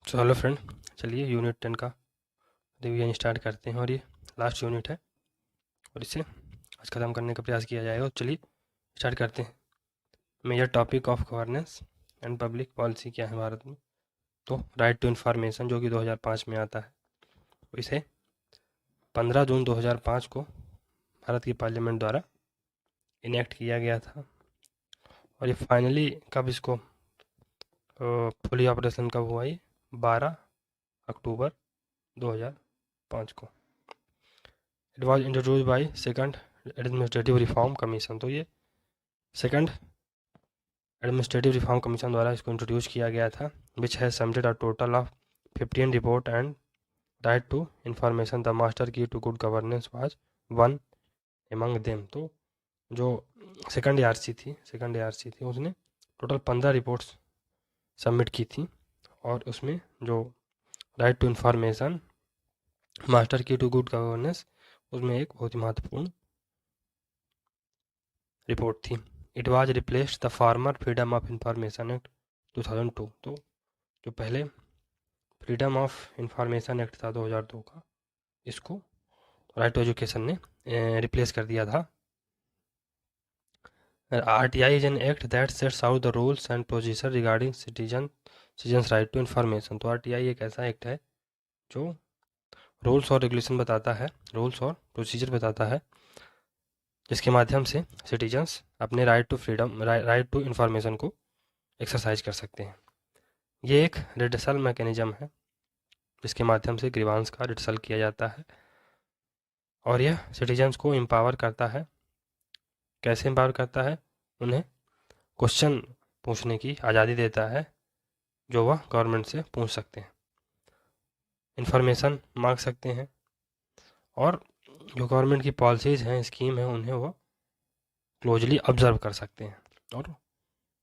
तो hello friend, चलिए unit 10 का रिवीजन स्टार्ट करते हैं और ये लास्ट यूनिट है और इसे आज ख़त्म करने का प्रयास किया जाएगा। चलिए स्टार्ट करते हैं। Major topic of governance and public policy क्या है भारत में? तो राइट टू इन्फॉर्मेशन जो कि 2005 में आता है, इसे 15 जून 2005 को भारत की पार्लियामेंट द्वारा इनेक्ट किया गया था और ये फाइनली कब इसको फुली ऑपरेशन कब हुआ? ये 12 अक्टूबर 2005 को। It was introduce by second administrative reform commission. तो ये सेकंड एडमिनिस्ट्रेटिव रिफॉर्म कमीशन द्वारा इसको इंट्रोड्यूस किया गया था, which has submitted a total of 15 report and right to information the master key to good governance was one among them. तो जो second ARC थी उसने टोटल 15 रिपोर्ट्स सबमिट की थी और उसमें जो right to information master key to good governance उसमें एक बहुत ही महत्वपूर्ण रिपोर्ट थी। It was replaced the farmer freedom of information act 2002। तो जो पहले फ्रीडम ऑफ इंफॉर्मेशन एक्ट था 2002 का, इसको राइट टू एजुकेशन ने रिप्लेस कर दिया था। RTI is an act that sets out the rules and procedure regarding citizens right to information. तो RTI एक ऐसा एक्ट है जो रूल्स और रेगुलेशन बताता है, रूल्स और प्रोसीजर बताता है, जिसके माध्यम से सिटीजन्स अपने राइट टू इंफॉर्मेशन को एक्सरसाइज कर सकते हैं। ये एक रिडसल मैकेनिज्म है जिसके माध्यम से ग्रीवांस का रिडसल किया जाता है और यह सिटीजन्स को एम्पावर करता है। कैसे एम्पावर करता है? उन्हें क्वेश्चन पूछने की आज़ादी देता है जो वह गवर्नमेंट से पूछ सकते हैं, इंफॉर्मेशन मांग सकते हैं और जो गवर्नमेंट की पॉलिसीज़ हैं, स्कीम है, उन्हें वह क्लोजली ऑब्जर्व कर सकते हैं और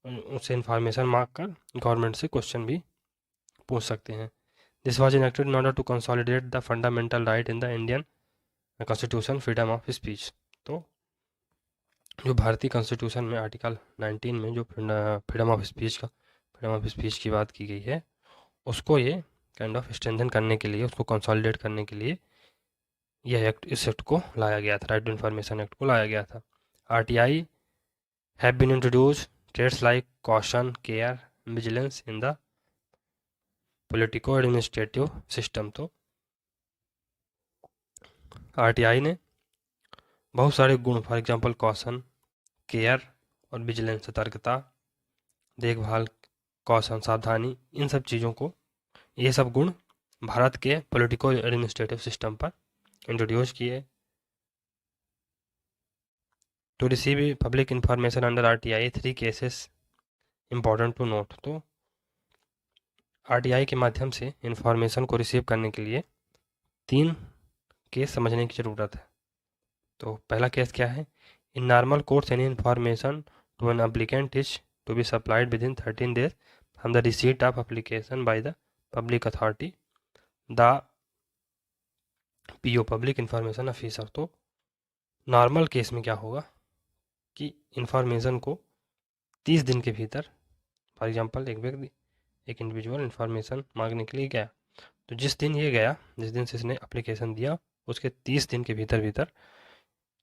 उनसे इंफॉर्मेशन मांग कर गवर्नमेंट से क्वेश्चन भी पूछ सकते हैं। This was enacted in order to consolidate the fundamental right in the Indian constitution, freedom of speech. तो जो भारतीय कॉन्स्टिट्यूशन में आर्टिकल 19 में जो फ्रीडम ऑफ स्पीच की बात की गई है, उसको ये काइंड ऑफ स्ट्रेंथन करने के लिए, उसको कंसोलिडेट करने के लिए यह एक्ट, इस एक्ट को लाया गया था, राइट टू इन्फॉर्मेशन एक्ट को लाया गया था। RTI have been introduced traits like caution, care, vigilance in the politico-administrative system। तो RTI ने बहुत सारे गुण, फॉर एग्जांपल कॉशन, केयर और विजिलेंस, सतर्कता, देखभाल, कॉशन सावधानी, इन सब चीज़ों को, ये सब गुण भारत के पॉलिटिको एडमिनिस्ट्रेटिव सिस्टम पर इंट्रोड्यूस किए। To receive public information under RTI 3 cases important to note. तो RTI के माध्यम से इंफॉर्मेशन को रिसीव करने के लिए 3 केस समझने की ज़रूरत है। तो पहला केस क्या है? In normal course any information to an applicant is to be supplied within 13 days from the receipt of application by the public authority the PO, public information officer. तो normal case में क्या होगा कि information को 30 दिन के भीतर, for example एक व्यक्ति, एक इंडिविजुअल इंफॉर्मेशन मांगने के लिए गया, तो जिस दिन से इसने एप्लीकेशन दिया, उसके 30 दिन के भीतर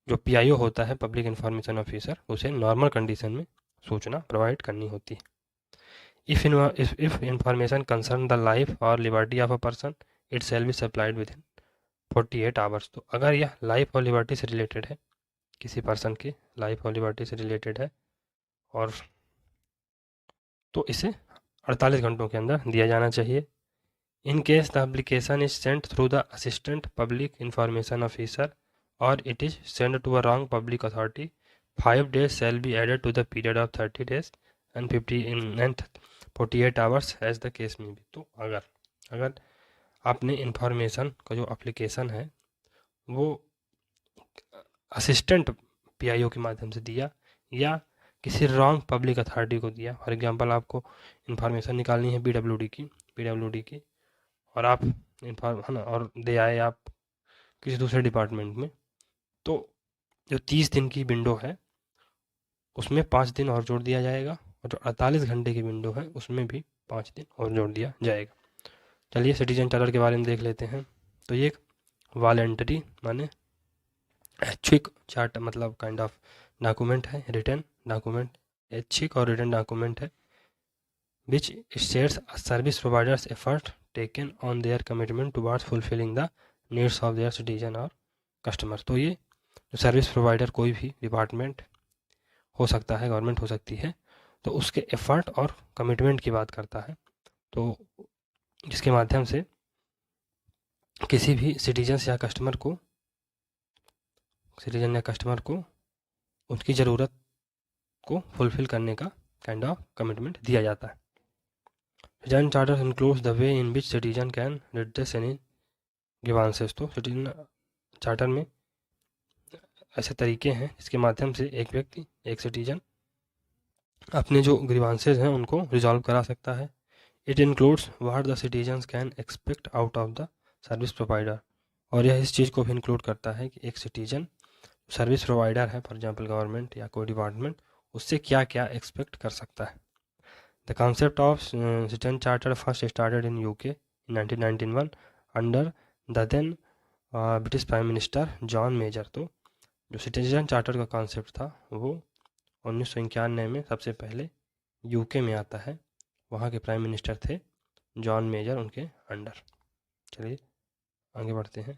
जो PIO होता है, पब्लिक इंफॉर्मेशन ऑफिसर, उसे नॉर्मल कंडीशन में सूचना प्रोवाइड करनी होती है। If information concern the life or liberty of a person, it shall be supplied within 48 hours. तो अगर यह लाइफ और लिबर्टी से रिलेटेड है, किसी पर्सन की लाइफ और लिबर्टी से रिलेटेड है, और तो इसे 48 घंटों के अंदर दिया जाना चाहिए। In case the application is sent through the assistant public information officer और it is sent to a wrong public authority, 5 days shall be added to the period of 30 days and 48 hours as the case may be। तो अगर आपने information का जो application है वो assistant PIO के माध्यम से दिया या किसी रॉन्ग पब्लिक अथॉरिटी को दिया, फॉर एग्जांपल आपको इंफॉर्मेशन निकालनी है PWD की और आप है ना, और दे आए आप किसी दूसरे डिपार्टमेंट में, तो जो 30 दिन की विंडो है उसमें 5 दिन और जोड़ दिया जाएगा और जो 48 घंटे की विंडो है उसमें भी 5 दिन और जोड़ दिया जाएगा। चलिए सिटीजन चार्टर के बारे में देख लेते हैं। तो ये एक वॉलंटरी माने ऐच्छिक चार्टर मतलब काइंड ऑफ डॉक्यूमेंट है, रिटन डॉक्यूमेंट, ऐच्छिक और रिटन डॉक्यूमेंट है which states a service provider's effort taken on their commitment towards fulfilling the needs of their citizen or customer। तो ये जो सर्विस प्रोवाइडर कोई भी डिपार्टमेंट हो सकता है, गवर्नमेंट हो सकती है, तो उसके एफर्ट और कमिटमेंट की बात करता है, तो जिसके माध्यम से किसी भी सिटीजन या कस्टमर को उसकी ज़रूरत को फुलफिल करने का काइंड ऑफ कमिटमेंट दिया जाता है। Citizen charter includes the way in which citizen can redress any grievances. तो सिटीजन चार्टर में ऐसे तरीके हैं जिसके माध्यम से एक व्यक्ति, एक सिटीजन अपने जो ग्रीवांसेस हैं उनको रिजॉल्व करा सकता है। It includes what the citizens can expect out of the service provider, और यह इस चीज़ को भी इंक्लूड करता है कि एक सिटीजन सर्विस प्रोवाइडर है, फॉर एग्जांपल गवर्नमेंट या कोई डिपार्टमेंट, उससे क्या क्या एक्सपेक्ट कर सकता है। The concept of citizen charter first started in UK in 1991 under the then British prime minister John Major. तो जो सिटीजन चार्टर का कॉन्सेप्ट था वो 1991 में सबसे पहले यूके में आता है, वहाँ के प्राइम मिनिस्टर थे जॉन मेजर, उनके अंडर। चलिए आगे बढ़ते हैं।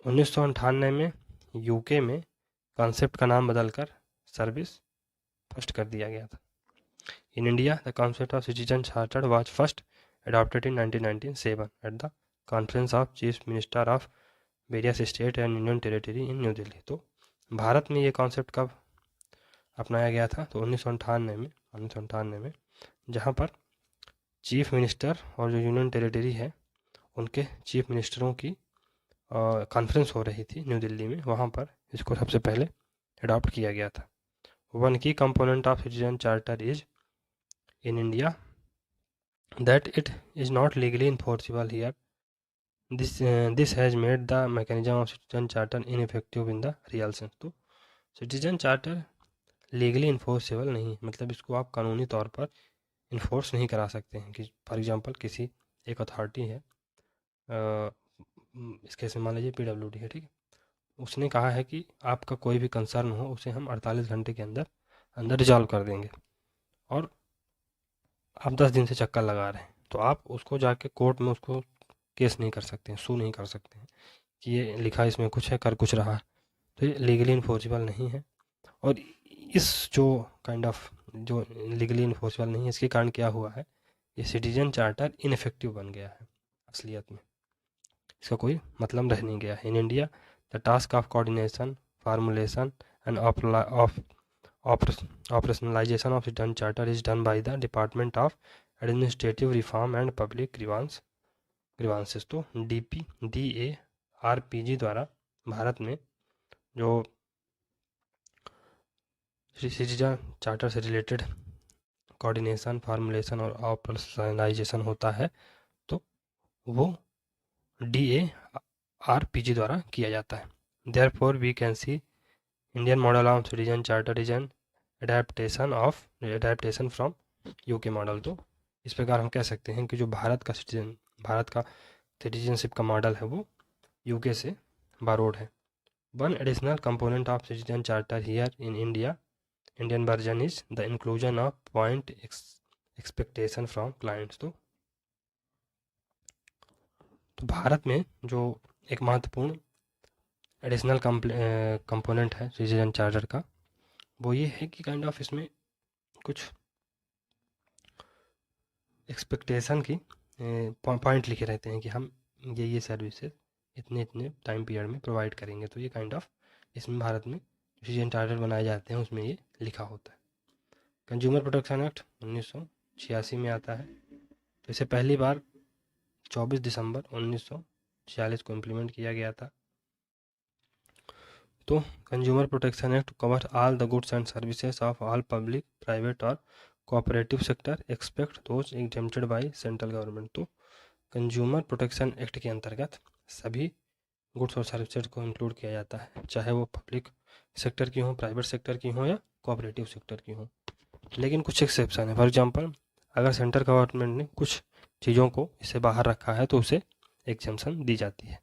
1998 में यूके में कॉन्सेप्ट का नाम बदलकर सर्विस फर्स्ट कर दिया गया था। In India the concept of citizen charter was first adopted in 1997 at the Conference of Chief Minister of various state and union territory in new Delhi. तो भारत में ये कॉन्सेप्ट कब अपनाया गया था? तो 1998 में जहाँ पर चीफ मिनिस्टर और जो यूनियन टेरिटरी है उनके चीफ मिनिस्टरों की कॉन्फ्रेंस हो रही थी न्यू दिल्ली में, वहाँ पर इसको सबसे पहले अडॉप्ट किया गया था। वन की component of citizen charter is in India that it is not legally enforceable here. This has made the mechanism of citizen charter ineffective in the real sense। तो सिटीजन चार्टर लीगली इन्फोर्सेबल नहीं, मतलब इसको आप कानूनी तौर पर enforce नहीं करा सकते हैं कि फॉर एग्जांपल किसी एक अथॉरिटी है, इस केस में मान लीजिए PWD है, ठीक है, उसने कहा है कि आपका कोई भी कंसर्न हो उसे हम 48 घंटे के अंदर रिजॉल्व कर देंगे, और आप 10 दिन से चक्कर लगा रहे हैं, तो आप उसको जाके कोर्ट में उसको केस नहीं कर सकते हैं, सू नहीं कर सकते हैं कि ये लिखा इसमें कुछ है, कर कुछ रहा है, तो ये लीगली इन्फोर्सेबल नहीं है। और इस जो काइंड ऑफ जो लीगली इन्फोर्सेबल नहीं है, इसके कारण क्या हुआ है, ये सिटीजन चार्टर इनफेक्टिव बन गया है, असलियत में इसका कोई मतलब रह नहीं गया है। In India the task of coordination, formulation and operationalization of citizen charter is done by the Department of Administrative Reform and Public Grievances। तो DARPG द्वारा भारत में जो सिटीजन चार्टर से रिलेटेड कोऑर्डिनेशन, फार्मुलेशन और ऑपरेशनलाइजेशन होता है, तो वो DARPG द्वारा किया जाता है। Therefore we can see Indian model of citizen charter is an adaptation from UK model. तो इस प्रकार हम कह सकते हैं कि जो भारत का सिटीजनशिप का मॉडल है वो यूके से बारोड है। One additional component of citizen charter here in Indian version is the inclusion of point expectation from clients. तो भारत में जो एक महत्वपूर्ण एडिशनल कंपोनेंट है सिटीजन चार्टर का, वो ये है कि काइंड ऑफ इसमें कुछ एक्सपेक्टेशन की पॉइंट लिखे रहते हैं कि हम ये सर्विसेज इतने टाइम पीरियड में प्रोवाइड करेंगे। तो ये काइंड ऑफ इसमें भारत में सिटीजन चार्टर बनाए जाते हैं, उसमें ये लिखा होता है। कंज्यूमर प्रोटेक्शन एक्ट 1986 में आता है, तो इसे पहली बार 24 दिसंबर 1946 को इम्प्लीमेंट किया गया था। तो consumer protection act cover all the goods and services of all public, private और cooperative sector except those exempted by central government. तो कंज्यूमर प्रोटेक्शन एक्ट के अंतर्गत सभी गुड्स और सर्विसेज को इंक्लूड किया जाता है, चाहे वो पब्लिक सेक्टर की हो, प्राइवेट सेक्टर की हो या कोऑपरेटिव सेक्टर की हो। लेकिन कुछ एक्सेप्शन है, फॉर एग्जांपल अगर सेंट्रल गवर्नमेंट ने कुछ चीज़ों को इससे बाहर रखा है तो उसे एग्जम्पशन दी जाती है।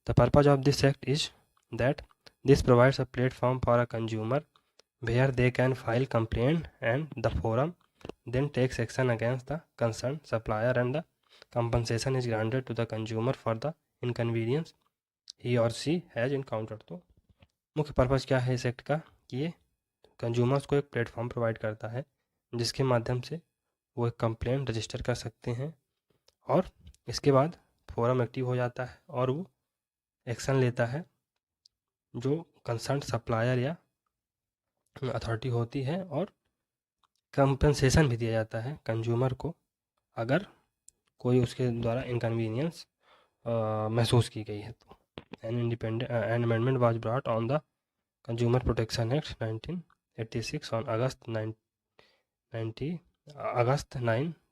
The purpose of this act is that this provides a platform for a consumer where they can file complaint and the forum then takes action against the concerned supplier and the compensation is granted to the consumer for the inconvenience he or she has encountered। तो मुख्य purpose क्या है इस act का कि ये consumers को एक प्लेटफॉर्म प्रोवाइड करता है जिसके माध्यम से वो एक कंप्लेंट रजिस्टर कर सकते हैं और इसके बाद फोरम एक्टिव हो जाता है और वो एक्शन लेता है जो कंसर्न सप्लायर या अथॉरिटी होती है और कंपनसेशन भी दिया जाता है कंज्यूमर को अगर कोई उसके द्वारा इनकन्वीनियंस महसूस की गई है तो। An amendment was brought on the consumer protection act 1986 on August 9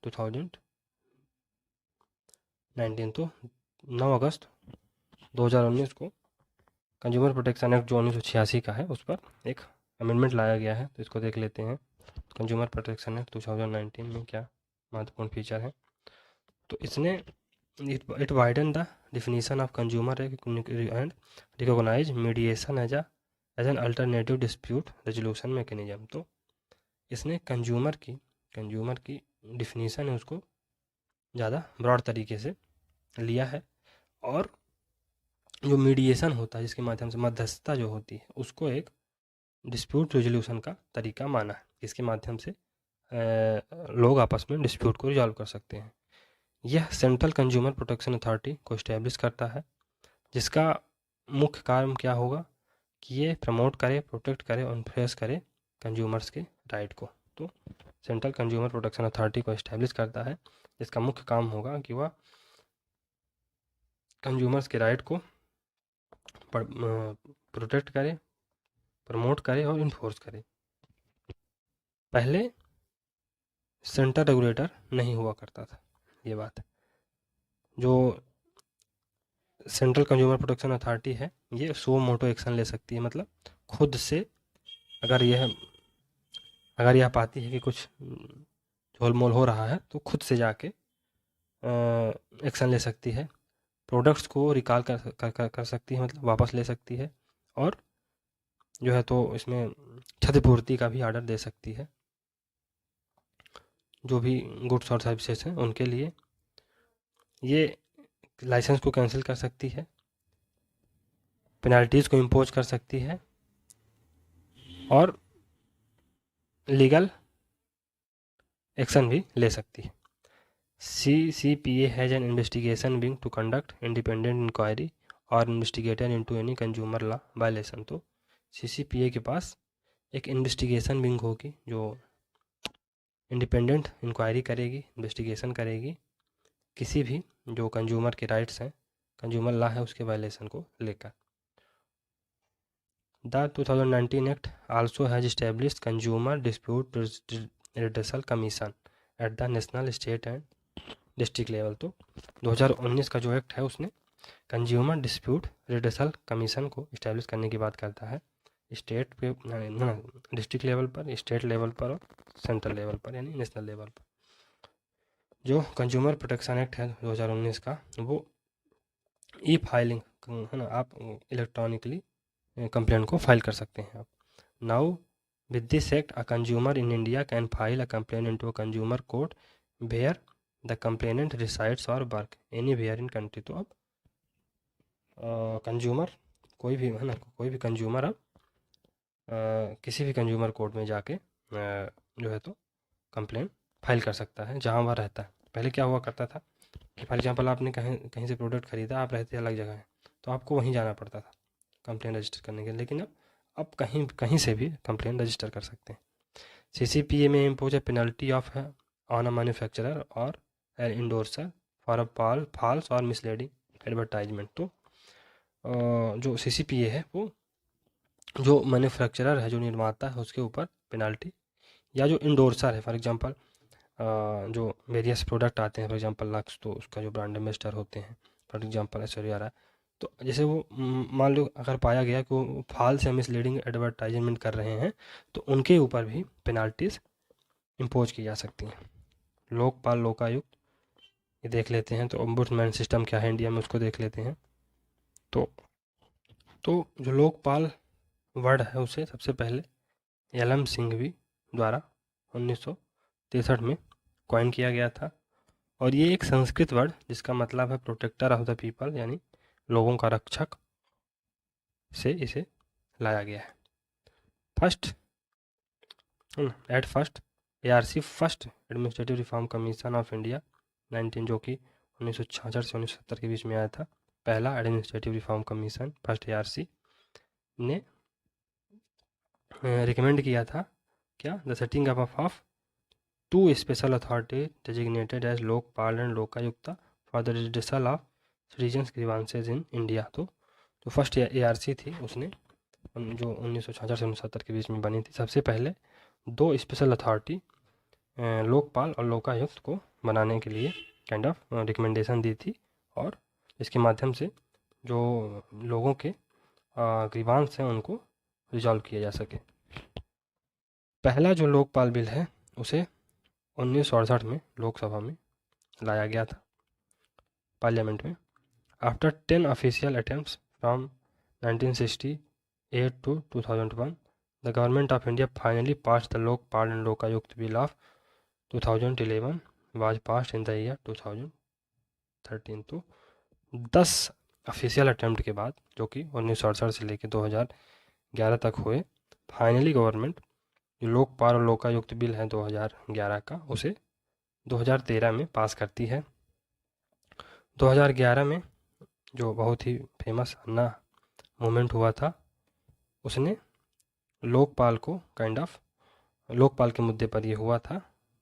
2019। तो 9 अगस्त 2019 को कंज्यूमर प्रोटेक्शन एक्ट जो 1986 का है उस पर एक अमेंडमेंट लाया गया है। तो इसको देख लेते हैं कंज्यूमर प्रोटेक्शन एक्ट 2019 में क्या महत्वपूर्ण फीचर है। तो इसने it widen the definition of consumer and recognise mediation as an alternative dispute resolution mechanism. तो इसने कंज्यूमर की डिफिनीशन है उसको ज़्यादा ब्रॉड तरीके से लिया है और जो मीडिएशन होता है जिसके माध्यम से मध्यस्थता जो होती है उसको एक डिस्प्यूट रेजोल्यूशन का तरीका माना है। इसके माध्यम से लोग आपस में डिस्प्यूट को रिजॉल्व कर सकते हैं। यह सेंट्रल कंज्यूमर प्रोटेक्शन अथॉरिटी को इस्टेब्लिश करता है जिसका मुख्य काम क्या होगा कि ये प्रमोट करे, प्रोटेक्ट करे और इन्फ्लुएंस करे कंज्यूमर्स के राइट को। तो सेंट्रल कंज्यूमर प्रोटेक्शन अथॉरिटी को इस्टेब्लिश करता है जिसका मुख्य काम होगा कि वह कंज्यूमर्स के राइट को प्रोटेक्ट करे, प्रमोट करे और इन्फोर्स करे। पहले सेंट्रल रेगुलेटर नहीं हुआ करता था। ये बात है जो सेंट्रल कंज्यूमर प्रोटेक्शन अथॉरिटी है ये सो मोटो एक्शन ले सकती है, मतलब खुद से अगर यह पाती है कि कुछ झोलमोल हो रहा है तो खुद से जाके एक्शन ले सकती है, प्रोडक्ट्स को रिकॉल कर सकती है, मतलब वापस ले सकती है और जो है तो इसमें क्षतिपूर्ति का भी ऑर्डर दे सकती है। जो भी गुड्स और सर्विसेज हैं उनके लिए ये लाइसेंस को कैंसिल कर सकती है, पेनल्टीज़ को इम्पोज कर सकती है और लीगल एक्शन भी ले सकती है। CCPA has an investigation wing to conduct independent inquiry और investigator into any consumer law violation. तो CCPA के पास एक इन्वेस्टिगेशन विंग होगी जो इंडिपेंडेंट इंक्वायरी करेगी, इन्वेस्टिगेशन करेगी किसी भी जो कंज्यूमर के राइट्स हैं, कंज्यूमर लॉ है उसके वायलेशन को लेकर। The 2019 act also has established consumer dispute redressal commission at the national, state and district level. तो 2019 का जो एक्ट है उसने कंज्यूमर डिस्प्यूट रिड्रेसल कमीशन को इस्टेब्लिश करने की बात करता है स्टेट पे, डिस्ट्रिक्ट लेवल पर, स्टेट लेवल पर और सेंट्रल लेवल पर यानी नेशनल लेवल पर। जो कंज्यूमर प्रोटेक्शन एक्ट है 2019 का वो ई फाइलिंग है ना, आप इलेक्ट्रॉनिकली कंप्लेंट को फाइल कर सकते हैं आप। Now with this act a consumer in India can file a complaint into a consumer court where the complainant resides or work anywhere in country. तो अब कंज्यूमर कोई भी है ना, कोई भी कंज्यूमर अब किसी भी कंज्यूमर कोर्ट में जाके जो है तो कंप्लेंट फाइल कर सकता है जहाँ वह रहता है। पहले क्या हुआ करता था कि फॉर एग्जांपल आपने कहीं से प्रोडक्ट खरीदा, आप रहते अलग जगह हैं तो आपको वहीं जाना पड़ता था कंप्लेंट रजिस्टर करने के लिए, लेकिन अब कहीं से भी कंप्लेंट रजिस्टर कर सकते हैं। CCPA में impose A penalty of on a manufacturer और एन इंडोर्सर फॉर अ फॉल्स और मिसलीडिंग एडवर्टाइजमेंट। तो जो CCPA है वो जो मैन्युफैक्चरर है, जो निर्माता है, उसके ऊपर पेनल्टी, या जो इंडोर्सर है फॉर एग्जांपल जो वेरियस प्रोडक्ट आते हैं, फॉर एग्जांपल लक्स, तो उसका जो ब्रांड एम्बेसडर होते हैं, फॉर एग्जांपल ऐश्वर्या राय, तो जैसे वो मान लो अगर पाया गया कि वो फॉल्स या मिसलीडिंग एडवर्टाइजमेंट कर रहे हैं तो उनके ऊपर भी पेनल्टीज इम्पोज की जा सकती हैं। लोकपाल लोकायुक्त ये देख लेते हैं। तो ओम्बुड्समैन सिस्टम क्या है इंडिया में, उसको देख लेते हैं। तो जो लोकपाल वर्ड है उसे सबसे पहले एलएम सिंघवी द्वारा 1963 में कॉइन किया गया था। और ये एक संस्कृत वर्ड जिसका मतलब है प्रोटेक्टर ऑफ द पीपल, यानी लोगों का रक्षक, से इसे लाया गया है। At first ARC first administrative reform commission of India 19, जो कि 1966 से 1970 के बीच में आया था। पहला administrative reform commission first ARC ने रिकमेंड किया था क्या, the setting up of 2 special authority designated as Lokpal and Lokayukta for the redressal of citizens grievances in India. तो जो फर्स्ट एआरसी थी उसने जो 1966 से 1970 के बीच में बनी थी, सबसे पहले 2 स्पेशल अथॉरिटी लोकपाल और लोकायुक्त को बनाने के लिए काइंड ऑफ रिकमेंडेशन दी थी, और इसके माध्यम से जो लोगों के ग्रीवांस हैं उनको रिजॉल्व किया जा सके। पहला जो लोकपाल बिल है उसे 1968 में लोकसभा में लाया गया था, पार्लियामेंट में। After 10 official attempts from 1968 to 2001, the Government of India finally passed the Lokpal and Lokayukt Bill of 2011 was passed in the year 2013। तो 10 ऑफिशियल अटैम्प्ट के बाद, जो कि 1968 से लेकर 2011 तक हुए, फाइनली गवर्नमेंट जो लोकपाल और लोकायुक्त बिल है 2011 का, उसे 2013 में पास करती है। 2011 में जो बहुत ही फेमस अन्ना मूवमेंट हुआ था, उसने लोकपाल को काइंड ऑफ लोकपाल के मुद्दे पर ये हुआ था,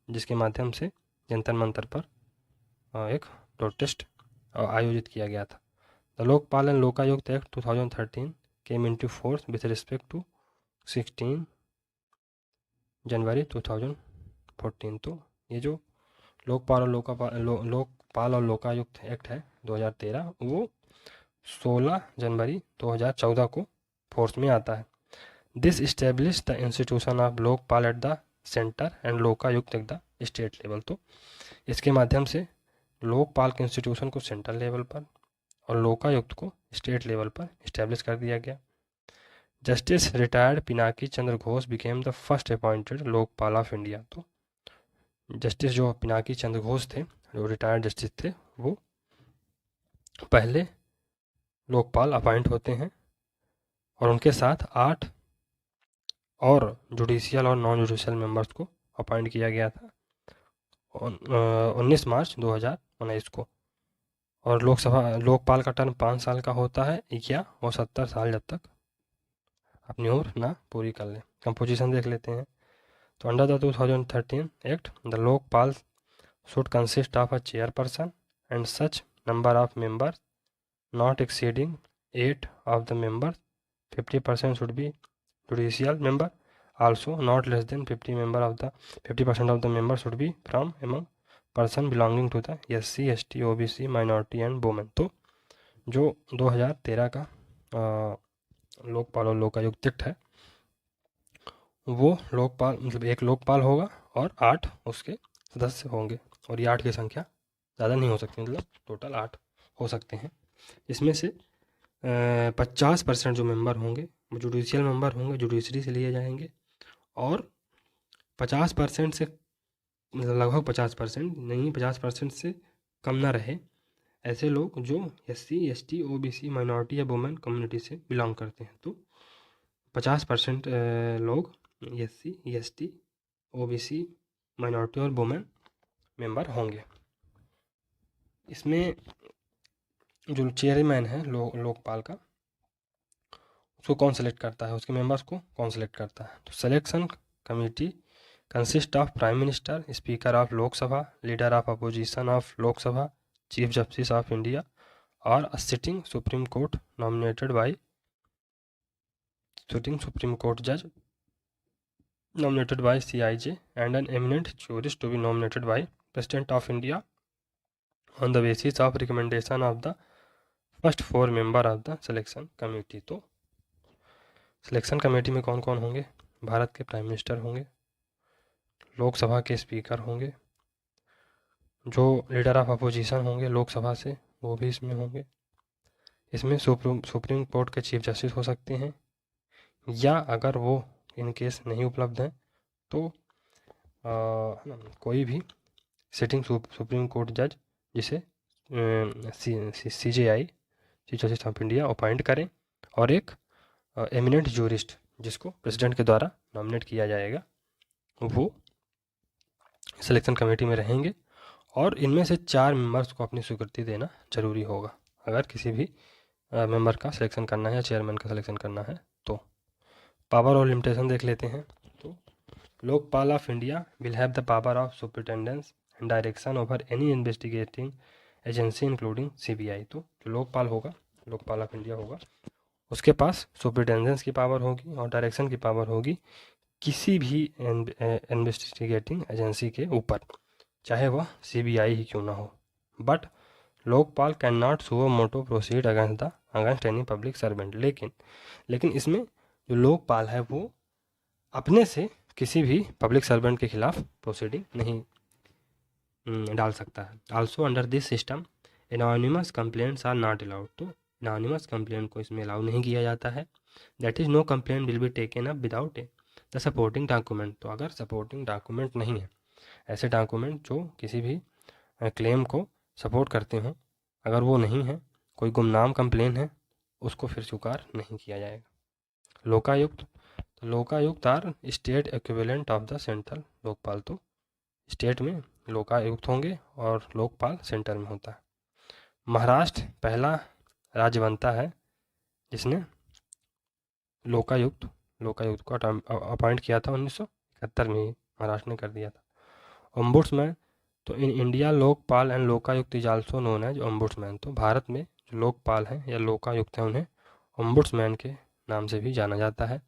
जिसके माध्यम से जंतर मंतर पर एक प्रोटेस्ट आयोजित किया गया था। The Lokpal and Lokayukta act 2013 came into force with respect to 16 January 2014। तो ये जो लोकपाल और लोकायुक्त एक्ट है 2013, वो 16 जनवरी 2014 को फोर्स में आता है। This establish the institution of Lokpal at the centre and Lokayukta at the state level. तो इसके माध्यम से लोकपाल के इंस्टीट्यूशन को सेंट्रल लेवल पर और लोकायुक्त को स्टेट लेवल पर इस्टेब्लिश कर दिया गया। Justice retired Pinaki Chandra Ghosh became the first appointed Lokpal of India. तो जस्टिस जो पिनाकी चंद्र घोष थे, जो रिटायर्ड जस्टिस थे, वो पहले लोकपाल अपॉइंट होते हैं, और उनके साथ 8 और जुडिशियल और नॉन जुडिशियल मेंबर्स को अपॉइंट किया गया था 19 मार्च 2019 को। और लोकपाल का टर्म 5 साल का होता है, या वो 70 साल जब तक अपनी ओर ना पूरी कर ले। कंपोजिशन देख लेते हैं। तो under the 2013 act, the Lokpal should consist of a chairperson and such number of members not exceeding 8 of the members, 50% should be judicial member, also not less than 50% of the members should be from among person belonging to the SC, ST, OBC, minority and women। तो जो 2013 का लोकपाल और Lokayukta act है, वो लोकपाल मतलब एक लोकपाल होगा और 8 उसके सदस्य होंगे, और ये 8 की संख्या ज़्यादा नहीं हो सकती, मतलब टोटल 8 हो सकते हैं। इसमें से 50% जो मेंबर होंगे वो जुडिशियल मेंबर होंगे, जुडिशरी से लिए जाएंगे, और 50% से मतलब लगभग 50% नहीं, 50% से कम ना रहे ऐसे लोग जो SC, ST, OBC, माइनॉरिटी या वुमेन कम्युनिटी से बिलोंग करते हैं। तो 50% लोग SC, ST, OBC, माइनॉरिटी और वुमेन मेंबर होंगे। इसमें जो चेयरमैन है लोकपाल का, उसको कौन सेलेक्ट करता है, उसके मेंबर्स को कौन सेलेक्ट करता है? तो selection committee consist of prime minister, speaker of Lok Sabha, leader of opposition of Lok Sabha, chief justice of India, और sitting supreme court nominated by sitting supreme court जज nominated by CIJ and an eminent jurist to be nominated by President of India on the basis of recommendation of the first 4 member of the selection committee। तो selection committee में कौन कौन होंगे? भारत के prime minister होंगे, लोकसभा के speaker होंगे, जो लीडर ऑफ अपोजिशन होंगे लोकसभा से वो भी इसमें होंगे। इसमें सुप्रीम कोर्ट के चीफ जस्टिस हो सकते हैं, या अगर वो इन केस नहीं उपलब्ध हैं तो कोई भी सिटिंग सुप्रीम कोर्ट जज जिसे CJI chief justice of India appoint करें, और एक एमिनेंट जूरिस्ट जिसको प्रेसिडेंट के द्वारा नॉमिनेट किया जाएगा, वो सिलेक्शन कमेटी में रहेंगे। और इनमें से 4 मेंबर्स को अपनी स्वीकृति देना जरूरी होगा अगर किसी भी मेंबर का सिलेक्शन करना है या चेयरमैन का सिलेक्शन करना है तो। पावर और लिमिटेशन देख लेते हैं। तो Lokpal of India will have the power of superintendence and direction over any investigating agency including CBI। तो जो लोकपाल होगा, लोकपाल ऑफ इंडिया होगा, उसके पास सुपरिटेंडेंस की पावर होगी और डायरेक्शन की पावर होगी किसी भी इन्वेस्टिगेटिंग एजेंसी के ऊपर, चाहे वह CBI ही क्यों ना हो। But Lokpal can not suo motu proceed against any public servant. लेकिन इसमें जो लोकपाल है वो अपने से किसी भी पब्लिक सर्वेंट के खिलाफ प्रोसीडिंग नहीं डाल सकता है। Also under this system anonymous complaints are not allowed. तो एनोनिमस कंप्लेंट को इसमें अलाउ नहीं किया जाता है। That is no complaint will be taken up without the supporting document. तो अगर सपोर्टिंग डॉक्यूमेंट नहीं है, ऐसे डॉक्यूमेंट जो किसी भी क्लेम को सपोर्ट करते हों, अगर वो नहीं है, कोई गुमनाम कंप्लेन है, उसको फिर स्वीकार नहीं किया जाएगा। लोकायुक्त, तो Lokayukta are state equivalent of the central Lokpal. तो स्टेट में लोकायुक्त होंगे और लोकपाल सेंटर में होता है। महाराष्ट्र पहला राज्य बनता है जिसने लोकायुक्त को अपॉइंट किया था। 1971 में ही महाराष्ट्र ने कर दिया था। ओम्बुड्समैन, तो in India Lokpal and Lokayukta is also known as ombudsman. तो भारत में जो लोकपाल हैं या लोकायुक्त हैं उन्हें ओम्बुड्समैन के नाम से भी जाना जाता है।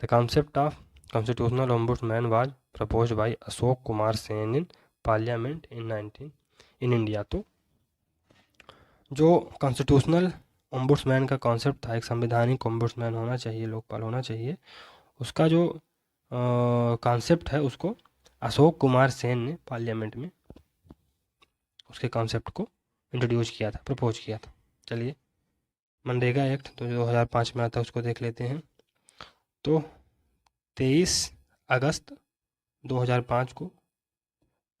The concept of constitutional ombudsman was proposed by Ashok Kumar Sen in parliament in India. तो जो कॉन्स्टिट्यूशनल ओम्बुड्समैन का कॉन्सेप्ट था, एक संवैधानिक ओम्बुड्समैन होना चाहिए, लोकपाल होना चाहिए, उसका जो कॉन्सेप्ट है उसको अशोक कुमार सेन ने पार्लियामेंट में उसके कॉन्सेप्ट को इंट्रोड्यूस किया था, प्रपोज किया था। चलिए, मनरेगा एक्ट तो 2005 में आता है उसको देख लेते हैं। तो 23 अगस्त 2005 को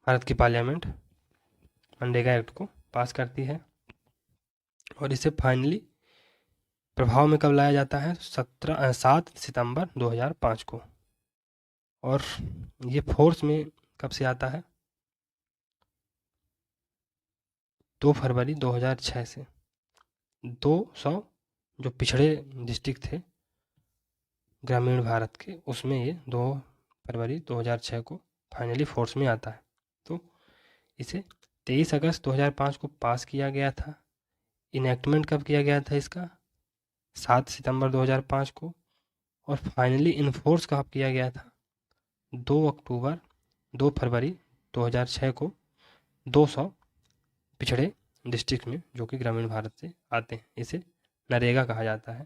भारत की पार्लियामेंट मनरेगा एक्ट को पास करती है और इसे फाइनली प्रभाव में कब लाया जाता है? 7 सितंबर 2005 को। और ये फोर्स में कब से आता है? 2 फरवरी 2006 से। 200 जो पिछड़े डिस्ट्रिक्ट थे ग्रामीण भारत के, उसमें ये 2 फरवरी 2006 को फाइनली फोर्स में आता है। तो इसे 23 अगस्त 2005 को पास किया गया था। इनेक्टमेंट कब किया गया था इसका? 7 सितंबर 2005 को। और फाइनली इन्फोर्स कब किया गया था? 2 फरवरी 2006 को 200 पिछड़े डिस्ट्रिक्ट में जो कि ग्रामीण भारत से आते हैं। इसे नरेगा कहा जाता है।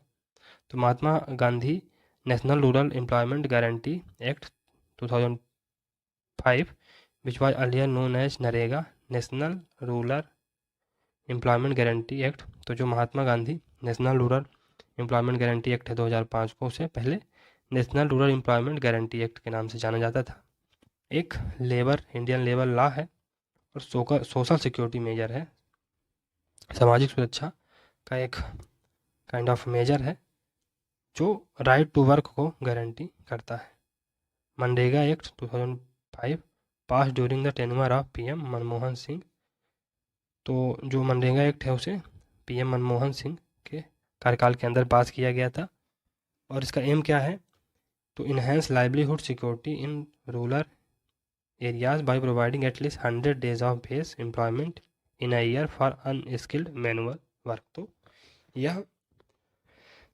तो Mahatma Gandhi national rural employment guarantee act 2005 which was earlier known as NREGA national rural employment guarantee act. तो जो Mahatma Gandhi national rural employment guarantee act है 2005 को, उसे पहले national rural employment guarantee act के नाम से जाना जाता था। एक इंडियन लेबर लॉ है और सोशल सिक्योरिटी मेजर है, सामाजिक सुरक्षा का एक काइंड ऑफ मेजर है जो राइट टू वर्क को गारंटी करता है। MNREGA act 2005 pass during the tenure of PM Manmohan Singh. तो जो मनरेगा एक्ट है उसे PM मनमोहन सिंह के कार्यकाल के अंदर पास किया गया था। और इसका एम क्या है? to enhance livelihood security in rural areas by providing at least 100 days of base employment in a year for unskilled manual work। तो यह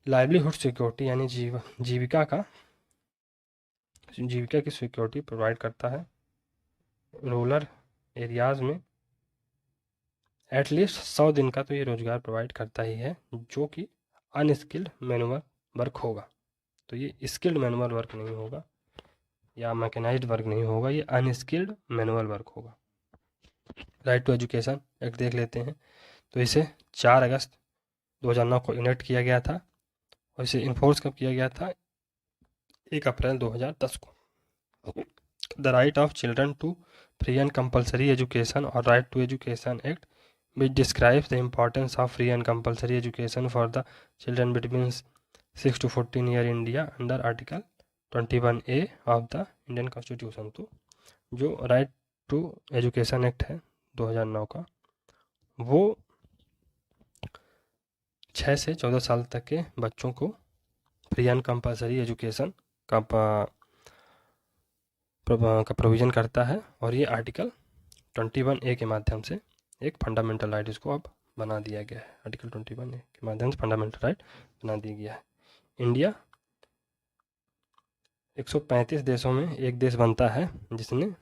लाइवलीहुड सिक्योरिटी यानी जीविका की सिक्योरिटी प्रोवाइड करता है रूरल एरियाज में। एटलीस्ट 100 दिन का तो ये रोजगार प्रोवाइड करता ही है जो कि अनस्किल्ड मैनुअल वर्क होगा। तो ये स्किल्ड मैनुअल वर्क नहीं होगा या मैकेनाइज्ड वर्क नहीं होगा, ये अनस्किल्ड मैनुअल वर्क होगा। राइट टू एजुकेशन एक्ट देख लेते हैं। तो इसे 4 अगस्त 2009 को इनेक्ट किया गया था और इसे इन्फोर्स कब किया गया था? 1 अप्रैल 2010 को। The right of children to free and compulsory education और right to education act which describes the importance of free and compulsory education for the children between 6 to 14 year India under Article 21A of the Indian Constitution। तो जो right to education act है 2009 का, वो 6 से 14 साल तक के बच्चों को फ्री एंड कंपल्सरी एजुकेशन का प्रोविज़न करता है और ये आर्टिकल 21A के माध्यम से एक फंडामेंटल राइट इसको अब बना दिया गया है। आर्टिकल 21A के माध्यम से फंडामेंटल राइट बना दिया गया है। इंडिया 135 देशों में एक देश बनता है जिसने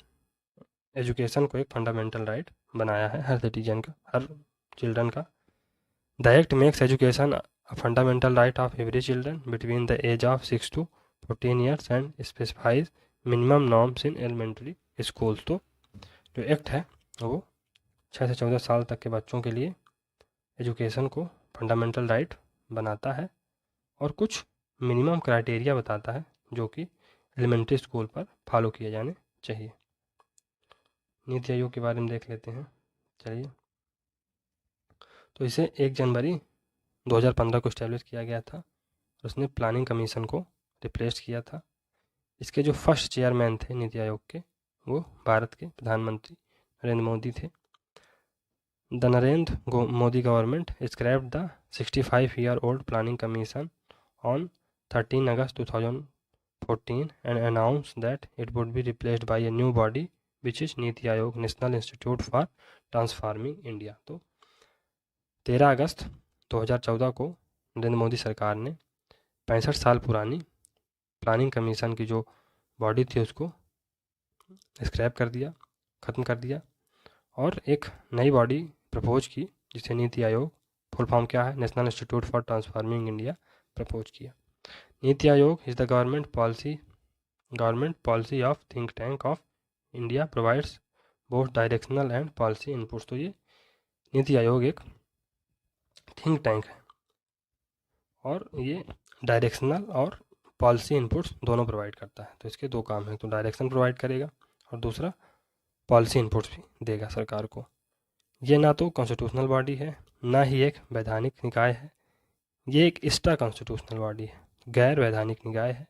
एजुकेशन को एक फंडामेंटल राइट बनाया है हर सिटीजन का, हर चिल्ड्रन का। The act makes education a fundamental right of every children between the age of 6 to 14 years and specifies minimum norms in elementary schools. तो जो एक्ट है वो 6 से 14 साल तक के बच्चों के लिए एजुकेशन को फंडामेंटल राइट बनाता है और कुछ मिनिमम क्राइटेरिया बताता है जो कि एलिमेंट्री स्कूल पर फॉलो किए जाने चाहिए। नीति आयोग के बारे में देख लेते हैं, चलिए। तो इसे 1 जनवरी 2015 को इस्टेब्लिश किया गया था और उसने प्लानिंग कमीशन को रिप्लेस किया था। इसके जो फर्स्ट चेयरमैन थे नीति आयोग के, वो भारत के प्रधानमंत्री नरेंद्र मोदी थे। The Narendra Modi government scrapped the 65-year-old planning commission on 13 August 2014 and announced that it would be replaced by a new body which is Niti Aayog, National Institute for Transforming India। तो 13 अगस्त 2014 को नरेंद्र मोदी सरकार ने 65 साल पुरानी planning commission की जो body थी उसको स्क्रैप कर दिया, ख़त्म कर दिया और एक नई बॉडी प्रपोज की जिसे नीति आयोग, फुल फॉर्म क्या है, national institute for transforming India, propose किया। NITI Aayog is the government policy of think tank of India, provides both directional and policy inputs. तो ये नीति आयोग एक थिंक टैंक है और ये डायरेक्शनल और पॉलिसी इनपुट्स दोनों प्रोवाइड करता है। तो इसके 2 काम हैं, तो डायरेक्शन प्रोवाइड करेगा और दूसरा पॉलिसी इनपुट्स भी देगा सरकार को। ये ना तो कॉन्स्टिट्यूशनल बॉडी है, ना ही एक वैधानिक निकाय है, ये एक एक्स्ट्रा कॉन्स्टिट्यूशनल बॉडी है, गैर वैधानिक निकाय है।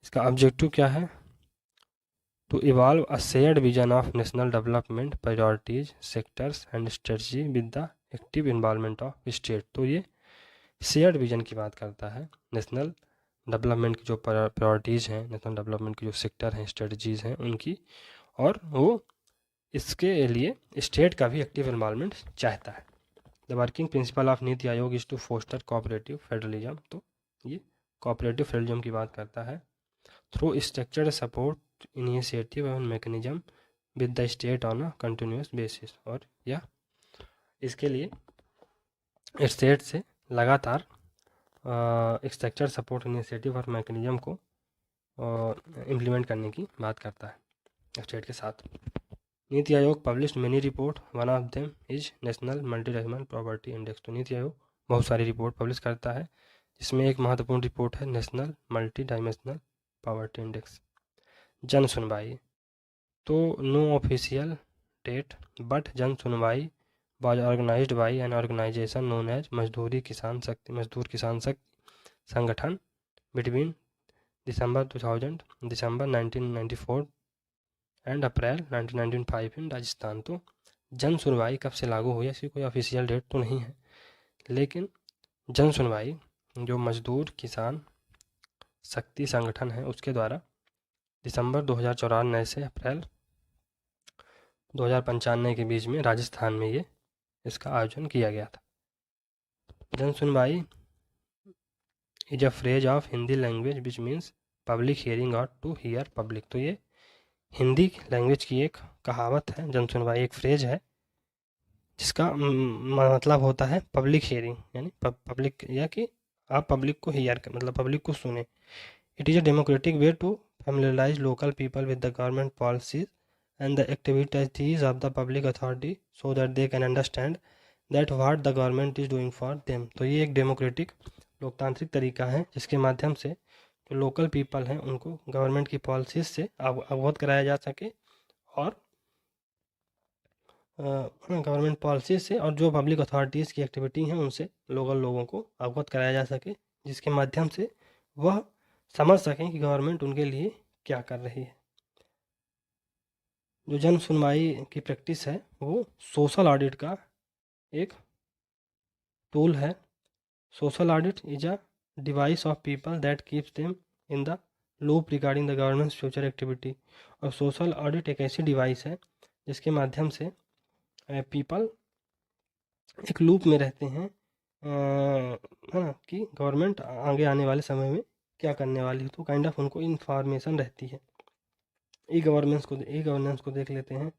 इसका ऑब्जेक्टिव क्या है? To evolve a shared vision of national development priorities sectors and strategy with the active involvement of state. तो ये शेयर्ड विजन की बात करता है, नेशनल डेवलपमेंट की जो प्रायोरिटीज़ हैं, नेशनल डेवलपमेंट की जो सेक्टर हैं, स्ट्रेटजीज़ हैं उनकी, और वो इसके लिए स्टेट का भी एक्टिव इन्वॉल्वमेंट चाहता है। The working principle of Niti Aayog is to foster cooperative federalism. तो ये कोऑपरेटिव फेडरलिज्म की बात करता है through structured support initiative and mechanism with the state on a continuous basis. और यह इसके लिए स्टेट से लगातार स्ट्रक्चर सपोर्ट इनिशिएटिव और मैकेनिज्म को इम्प्लीमेंट करने की बात करता है स्टेट के साथ। NITI Aayog publish many report, one of them is national multi dimensional property index. तो नीति आयोग बहुत सारी रिपोर्ट पब्लिश करता है, जिसमें एक महत्वपूर्ण रिपोर्ट है national multi dimensional property index. जन सुनवाई, तो नो ऑफिशियल डेट बट जन सुनवाई was organized by an organization known as मजदूर किसान शक्ति संगठन between December 1994 एंड अप्रैल 1995 इन राजस्थान। तो जन सुनवाई कब से लागू हुई, इसकी कोई ऑफिशियल डेट तो नहीं है, लेकिन जन सुनवाई जो मजदूर किसान शक्ति संगठन है उसके द्वारा दिसंबर 2094 से अप्रैल 2095 के बीच में राजस्थान में ये इसका आयोजन किया गया था। जन सुनवाई is a phrase of Hindi language which means public hearing और टू हियर पब्लिक। तो ये हिंदी लैंग्वेज की एक कहावत है, जन सुनवाई एक फ्रेज है जिसका मतलब होता है पब्लिक हियरिंग, यानी पब्लिक, या कि आप पब्लिक को हियर मतलब पब्लिक को सुने। It is a democratic way to familiarise local people with the government policies and the activities of the public authority so that they can understand that what the government is doing for them। तो ये एक democratic लोकतांत्रिक तरीका है जिसके माध्यम से जो लोकल पीपल हैं उनको गवर्नमेंट की पॉलिसीज से अवगत कराया जा सके और गवर्नमेंट पॉलिसी से और जो पब्लिक अथॉरिटीज़ की एक्टिविटी हैं उनसे लोकल लोगों को अवगत कराया जा सके, जिसके माध्यम से वह समझ सकें कि गवर्नमेंट उनके लिए क्या कर रही है। जो जन सुनवाई की प्रैक्टिस है वो सोशल ऑडिट का एक टूल है। Social audit is a device of people that keeps them in the loop regarding the government future activity. और सोशल ऑडिट एक ऐसी डिवाइस है जिसके माध्यम से पीपल एक लूप में रहते हैं, है ना, कि गवर्नमेंट आगे आने वाले समय में क्या करने वाली है, तो काइंड ऑफ उनको इन्फॉर्मेशन रहती है। ई गवर्नेंस को देख लेते हैं।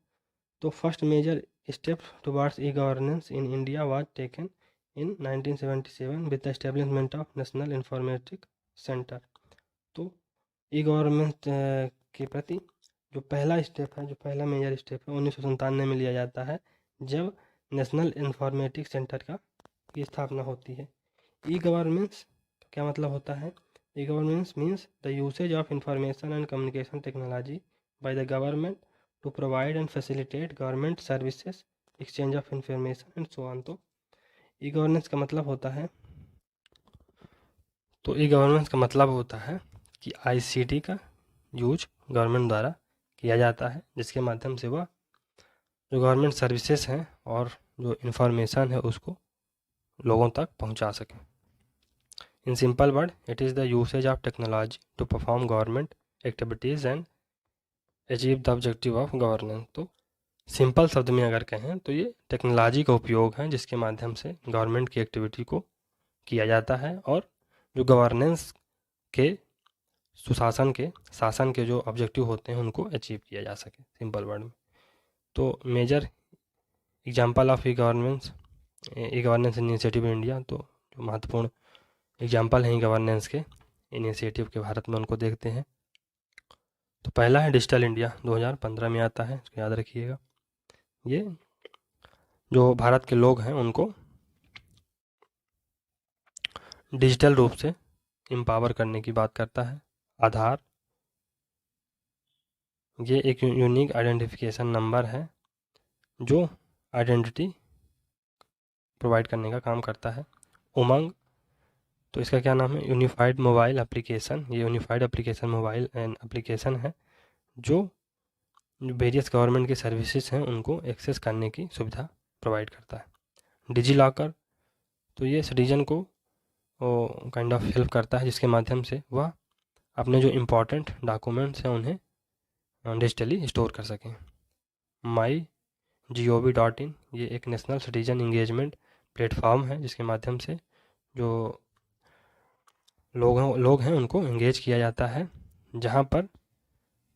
तो first major step towards e governance in India was taken in 1977 with the establishment of national informatic centre. तो ई गवर्नेंस के प्रति जो पहला स्टेप है, जो पहला मेजर स्टेप है 1997 में लिया जाता है जब नेशनल इंफॉर्मेटिक सेंटर की स्थापना होती है। ई गवर्नेंस क्या मतलब होता है? E governance means the usage of information and communication technology by the government to provide and facilitate government services, exchange of information and so on. तो ई गवर्नेंस का मतलब होता है कि आईसीटी का यूज गवर्नमेंट द्वारा किया जाता है, जिसके माध्यम से वह जो गवर्नमेंट सर्विसेज हैं और जो इन्फॉर्मेशन है उसको लोगों तक पहुंचा सकें। In simple word, it is the usage of technology to perform government activities and achieve the objective of governance. तो सिंपल शब्द में अगर कहें तो ये टेक्नोलॉजी का उपयोग है जिसके माध्यम से गवर्नमेंट की एक्टिविटी को किया जाता है और जो गवर्नेंस के शासन के जो ऑब्जेक्टिव होते हैं उनको अचीव किया जा सके, सिंपल वर्ड में। तो major example of e governance initiative in India, तो जो महत्वपूर्ण एग्जाम्पल हैं ई गवर्नेंस के इनिशिएटिव के भारत में, उनको देखते हैं। तो पहला है डिजिटल इंडिया, 2015 में आता है, इसको याद रखिएगा। ये जो भारत के लोग हैं उनको डिजिटल रूप से एम्पावर करने की बात करता है। आधार, ये एक यूनिक आइडेंटिफिकेशन नंबर है जो आइडेंटिटी प्रोवाइड करने का काम करता है। उमंग, तो इसका क्या नाम है? Unified mobile application. ये यूनिफाइड एप्लीकेशन मोबाइल एप्लीकेशन है जो वेरियस गवर्नमेंट के सर्विसेज हैं उनको एक्सेस करने की सुविधा प्रोवाइड करता है। डिजी लॉकर, तो ये सिटीजन को काइंड ऑफ हेल्प करता है जिसके माध्यम से वह अपने जो इम्पोर्टेंट डॉक्यूमेंट्स हैं उन्हें डिजिटली स्टोर कर सकें। MyGov.in, ये एक नेशनल सिटीजन इंगेजमेंट प्लेटफॉर्म है जिसके माध्यम से जो लोग हैं उनको इंगेज किया जाता है, जहां पर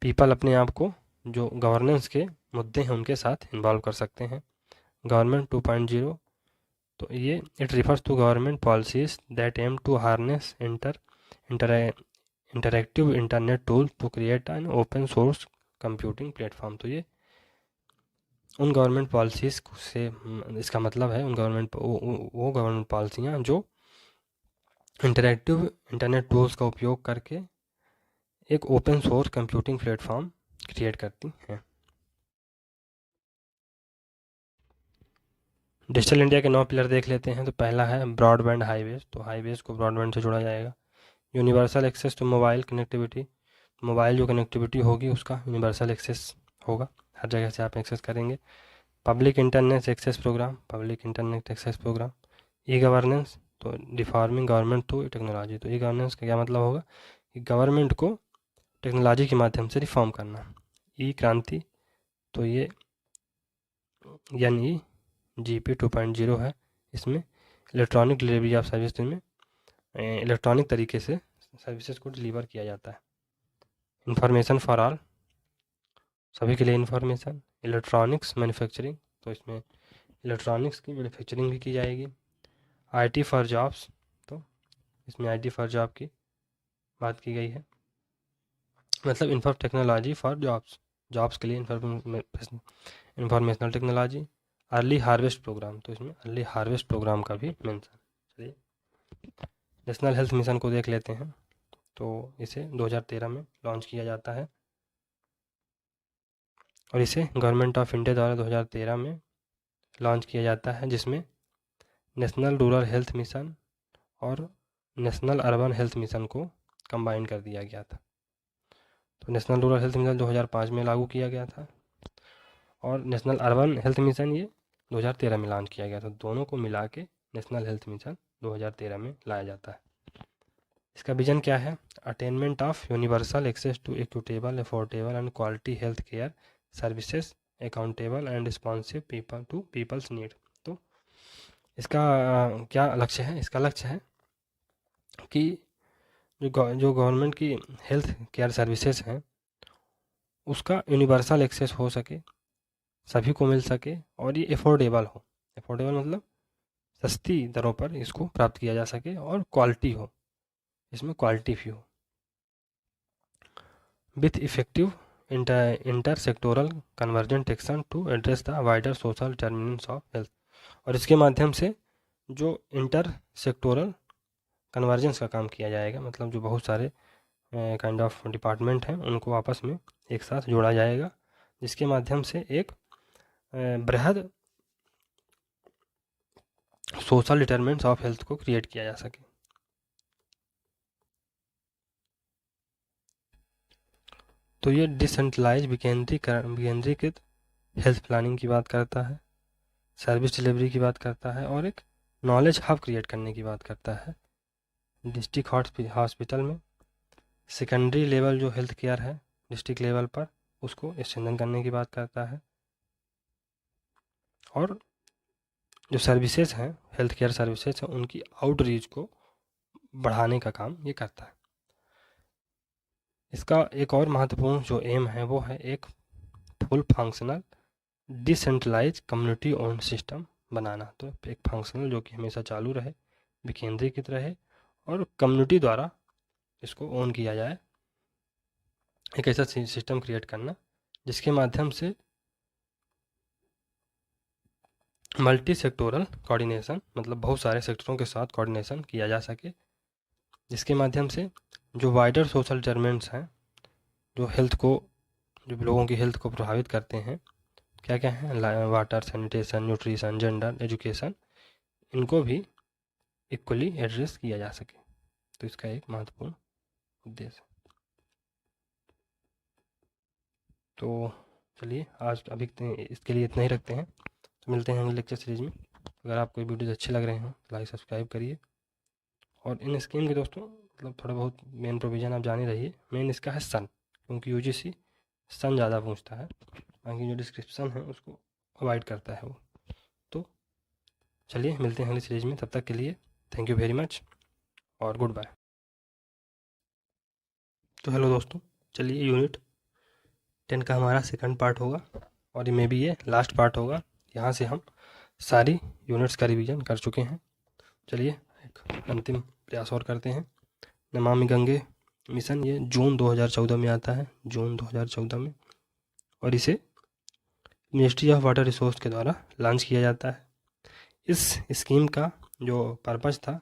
पीपल अपने आप को जो गवर्नेंस के मुद्दे हैं उनके साथ इन्वॉल्व कर सकते हैं। गवर्नमेंट 2.0, तो ये it refers to government policies that aim to harness interactive internet tool to create an open source computing platform. तो ये उन गवर्नमेंट पॉलिसीज़ से इसका मतलब है वो गवर्नमेंट पॉलिसियाँ जो इंटरैक्टिव इंटरनेट टूल्स का उपयोग करके एक open source computing platform create करती हैं। डिजिटल इंडिया के 9 पिलर देख लेते हैं। तो पहला है ब्रॉडबैंड हाईवेज, तो हाईवेज को ब्रॉडबैंड से जोड़ा जाएगा। Universal access to mobile connectivity, mobile जो कनेक्टिविटी होगी उसका यूनिवर्सल एक्सेस होगा, हर जगह से आप एक्सेस करेंगे। Public internet access program. E governance, तो रिफॉर्मिंग गवर्नमेंट थ्रू टेक्नोलॉजी, तो ई गवर्नेंस का क्या मतलब होगा कि गवर्नमेंट को टेक्नोलॉजी के माध्यम से रिफॉर्म करना। ई क्रांति, तो ये NEGP 2.0 है, इसमें इलेक्ट्रॉनिक डिलीवरी ऑफ सर्विस में इलेक्ट्रॉनिक तरीके से सर्विसेज को डिलीवर किया जाता है। इंफॉर्मेशन फॉर ऑल, सभी के लिए इंफॉर्मेशन। इलेक्ट्रॉनिक्स मैन्युफैक्चरिंग, तो इसमें इलेक्ट्रॉनिक्स की मैन्युफैक्चरिंग भी की जाएगी। IT फॉर जॉब्स, तो इसमें IT फॉर जॉब की बात की गई है, मतलब inform technology for jobs. Jobs के लिए informational technology, early harvest program, तो इसमें अर्ली हार्वेस्ट प्रोग्राम का भी मेंशन। चलिए नेशनल हेल्थ मिशन को देख लेते हैं। तो इसे 2013 में लॉन्च किया जाता है और इसे गवर्नमेंट ऑफ इंडिया द्वारा 2013 में लॉन्च किया जाता है, जिसमें नेशनल रूरल हेल्थ मिशन और नेशनल अर्बन हेल्थ मिशन को कंबाइन कर दिया गया था। तो नेशनल रूरल हेल्थ मिशन 2005 में लागू किया गया था और नेशनल अर्बन हेल्थ मिशन ये 2013 में लॉन्च किया गया था। दोनों को मिला के नेशनल हेल्थ मिशन 2013 में लाया जाता है। इसका विजन क्या है? Attainment of universal access to equitable, affordable and quality health care services accountable and responsive people to people's need. तो इसका क्या लक्ष्य है? इसका लक्ष्य है कि जो गवर्नमेंट की हेल्थ केयर सर्विसेज हैं उसका यूनिवर्सल एक्सेस हो सके, सभी को मिल सके और ये अफोर्डेबल हो। अफोर्डेबल मतलब सस्ती दरों पर इसको प्राप्त किया जा सके और क्वालिटी हो, इसमें क्वालिटी भी हो। With effective intersectoral convergent action to address the wider social determinants of health. और इसके माध्यम से जो इंटर सेक्टोरल कन्वर्जेंस का काम किया जाएगा, मतलब जो बहुत सारे काइंड ऑफ डिपार्टमेंट हैं उनको आपस में एक साथ जोड़ा जाएगा, जिसके माध्यम से एक बृहद सोशल डिटरमिनेंट्स ऑफ हेल्थ को क्रिएट किया जा सके। तो ये डिसेंट्रलाइज विकेंद्रीकृत हेल्थ प्लानिंग की बात करता है, सर्विस डिलीवरी की बात करता है और एक नॉलेज हब क्रिएट करने की बात करता है। डिस्ट्रिक्ट हॉस्पिटल में सेकेंडरी लेवल जो हेल्थ केयर है डिस्ट्रिक्ट लेवल पर उसको स्ट्रेंथन करने की बात करता है और जो सर्विसेज हैं हेल्थ केयर सर्विसेज हैं उनकी आउटरीच को बढ़ाने का काम ये करता है। इसका एक और महत्वपूर्ण जो एम है वो है एक full functional decentralise community owned system बनाना। तो एक फंक्शनल जो कि हमेशा चालू रहे, विकेंद्रीकृत रहे और कम्युनिटी द्वारा इसको ओन किया जाए, एक ऐसा सिस्टम क्रिएट करना जिसके माध्यम से मल्टी सेक्टोरल कोऑर्डिनेशन, मतलब बहुत सारे सेक्टरों के साथ कोऑर्डिनेशन किया जा सके, जिसके माध्यम से जो वाइडर सोशल डिटरमिनेंट्स हैं जो हेल्थ को, जो लोगों की हेल्थ को प्रभावित करते हैं, क्या क्या हैं? Water, sanitation, nutrition, gender, education, इनको भी इक्वली एड्रेस किया जा सके। तो इसका एक महत्वपूर्ण उद्देश्य। तो चलिए आज अभी इसके लिए इतना ही रखते हैं, तो मिलते हैं अगले लेक्चर सीरीज में। अगर आपको वीडियोज़ अच्छे लग रहे हैं तो लाइक सब्सक्राइब करिए। और इन स्कीम के दोस्तों मतलब थोड़ा बहुत मेन प्रोविज़न आप जान ही रहिए। मेन इसका है सन, क्योंकि यूजीसी सन ज़्यादा पूछता है, बाकी जो डिस्क्रिप्शन है उसको अवॉइड करता है वो। तो चलिए मिलते हैं अगली सीरीज में, तब तक के लिए थैंक यू वेरी मच और गुड बाय। तो हेलो दोस्तों, चलिए यूनिट 10 का हमारा सेकंड पार्ट होगा और मे बी ये लास्ट पार्ट होगा। यहाँ से हम सारी यूनिट्स का रिवीजन कर चुके हैं। चलिए एक अंतिम प्रयास और करते हैं। नमामि गंगे मिशन ये जून 2014 में आता है, जून 2014 में, और इसे मिनिस्ट्री ऑफ वाटर रिसोर्स के द्वारा लॉन्च किया जाता है। इस स्कीम का जो पर्पज़ था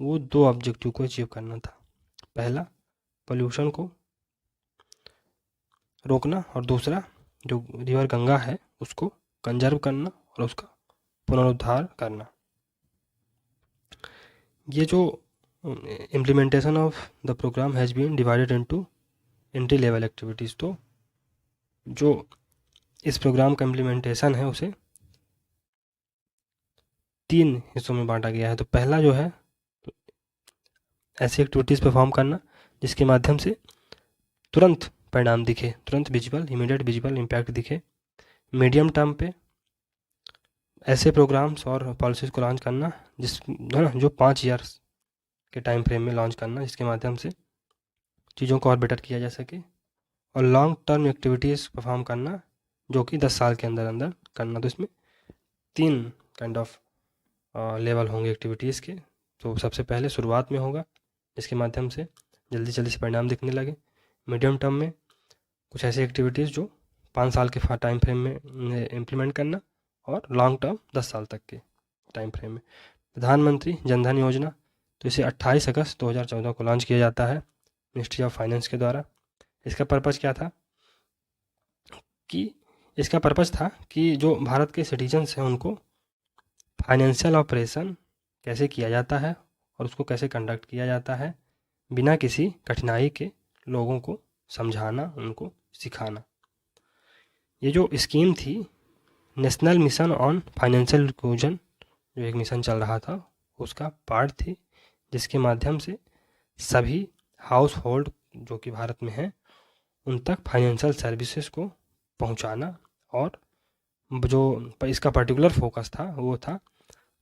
वो 2 ऑब्जेक्टिव को अचीव करना था। पहला पोल्यूशन को रोकना और दूसरा जो रिवर गंगा है उसको कंजर्व करना और उसका पुनरुद्धार करना। ये जो implementation of the program has been divided into entry level activities. तो जो इस प्रोग्राम का इम्प्लीमेंटेशन है उसे 3 हिस्सों में बांटा गया है। तो पहला जो है ऐसी एक्टिविटीज़ परफॉर्म करना जिसके माध्यम से तुरंत परिणाम दिखे, तुरंत विजिबल, इमीडिएट विजिबल इम्पैक्ट दिखे। मीडियम टर्म पे ऐसे प्रोग्राम्स और पॉलिसीज़ को लॉन्च करना जो 5 ईयर्स के टाइम फ्रेम में लॉन्च करना, जिसके माध्यम से चीज़ों को और बेटर किया जा सके। और लॉन्ग टर्म एक्टिविटीज़ परफॉर्म करना जो कि 10 साल के अंदर अंदर करना। तो इसमें 3 काइंड ऑफ लेवल होंगे एक्टिविटीज़ के। तो सबसे पहले शुरुआत में होगा जिसके माध्यम से जल्दी जल्दी से परिणाम दिखने लगे। मीडियम टर्म में कुछ ऐसी एक्टिविटीज़ जो 5 साल के टाइम फ्रेम में इम्प्लीमेंट करना और लॉन्ग टर्म 10 साल तक के टाइम फ्रेम में। प्रधानमंत्री जनधन योजना, तो इसे 28 अगस्त 2014 को लॉन्च किया जाता है मिनिस्ट्री ऑफ फाइनेंस के द्वारा। इसका पर्पज़ क्या था कि इसका पर्पज़ था कि जो भारत के सिटीजन्स हैं उनको फाइनेंशियल ऑपरेशन कैसे किया जाता है और उसको कैसे कंडक्ट किया जाता है बिना किसी कठिनाई के लोगों को समझाना, उनको सिखाना। ये जो स्कीम थी national mission on financial inclusion, जो एक मिशन चल रहा था उसका पार्ट थी, जिसके माध्यम से सभी हाउस होल्ड जो कि भारत में हैं उन तक फाइनेंशियल सर्विसेज को पहुंचाना। और जो इसका पर्टिकुलर फोकस था वो था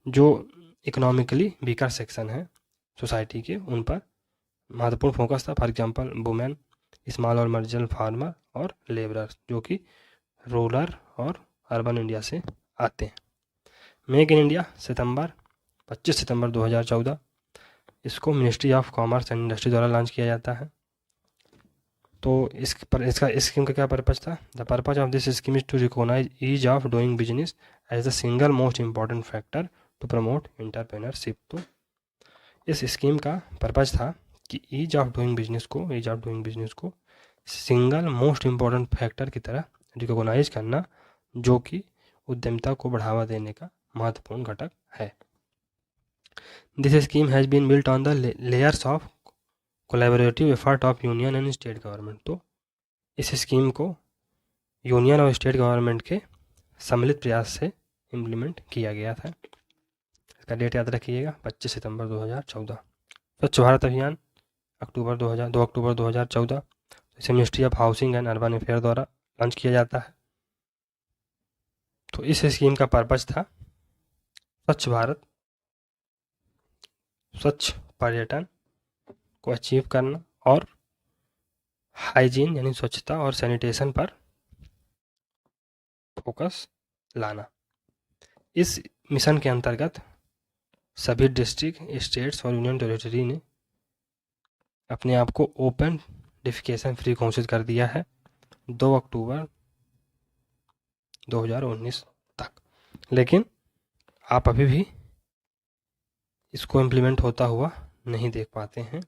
जो इकोनॉमिकली वीकर सेक्शन है सोसाइटी के, उन पर महत्वपूर्ण फोकस था। फॉर एग्जांपल वुमेन, स्मॉल और मार्जिनल फार्मर और लेबरर्स जो कि रूरल और अर्बन इंडिया से आते हैं। मेक इन इंडिया 25 सितंबर 2014 इसको ministry of commerce and industry द्वारा लॉन्च किया जाता है। तो इसका स्कीम का क्या पर्पज़ था? The purpose of this scheme is to recognise ease of doing business as the single most important factor to promote entrepreneurship. तो इस स्कीम का पर्पज़ था कि ईज ऑफ डूइंग बिजनेस को सिंगल मोस्ट इम्पॉर्टेंट फैक्टर की तरह recognise करना, जो कि उद्यमिता को बढ़ावा देने का महत्वपूर्ण घटक है। This scheme has been built on the layers of collaborative effort of union and state government. तो इस स्कीम को यूनियन और स्टेट गवर्नमेंट के सम्मिलित प्रयास से इम्प्लीमेंट किया गया था। इसका डेट याद रखिएगा 25 सितंबर 2014। स्वच्छ भारत अभियान 2 अक्टूबर 2014 इसे ministry of housing and urban affair द्वारा लॉन्च किया जाता है। तो इस स्कीम का पर्पज़ था स्वच्छ भारत, स्वच्छ पर्यटन को अचीव करना और हाइजीन यानी स्वच्छता और सैनिटेशन पर फोकस लाना। इस मिशन के अंतर्गत सभी डिस्ट्रिक्ट, स्टेट्स और यूनियन टेरिटरी ने अपने आप को ओपन डिफिकेशन फ्री घोषित कर दिया है 2 अक्टूबर 2019 तक। लेकिन आप अभी भी इसको इम्प्लीमेंट होता हुआ नहीं देख पाते हैं।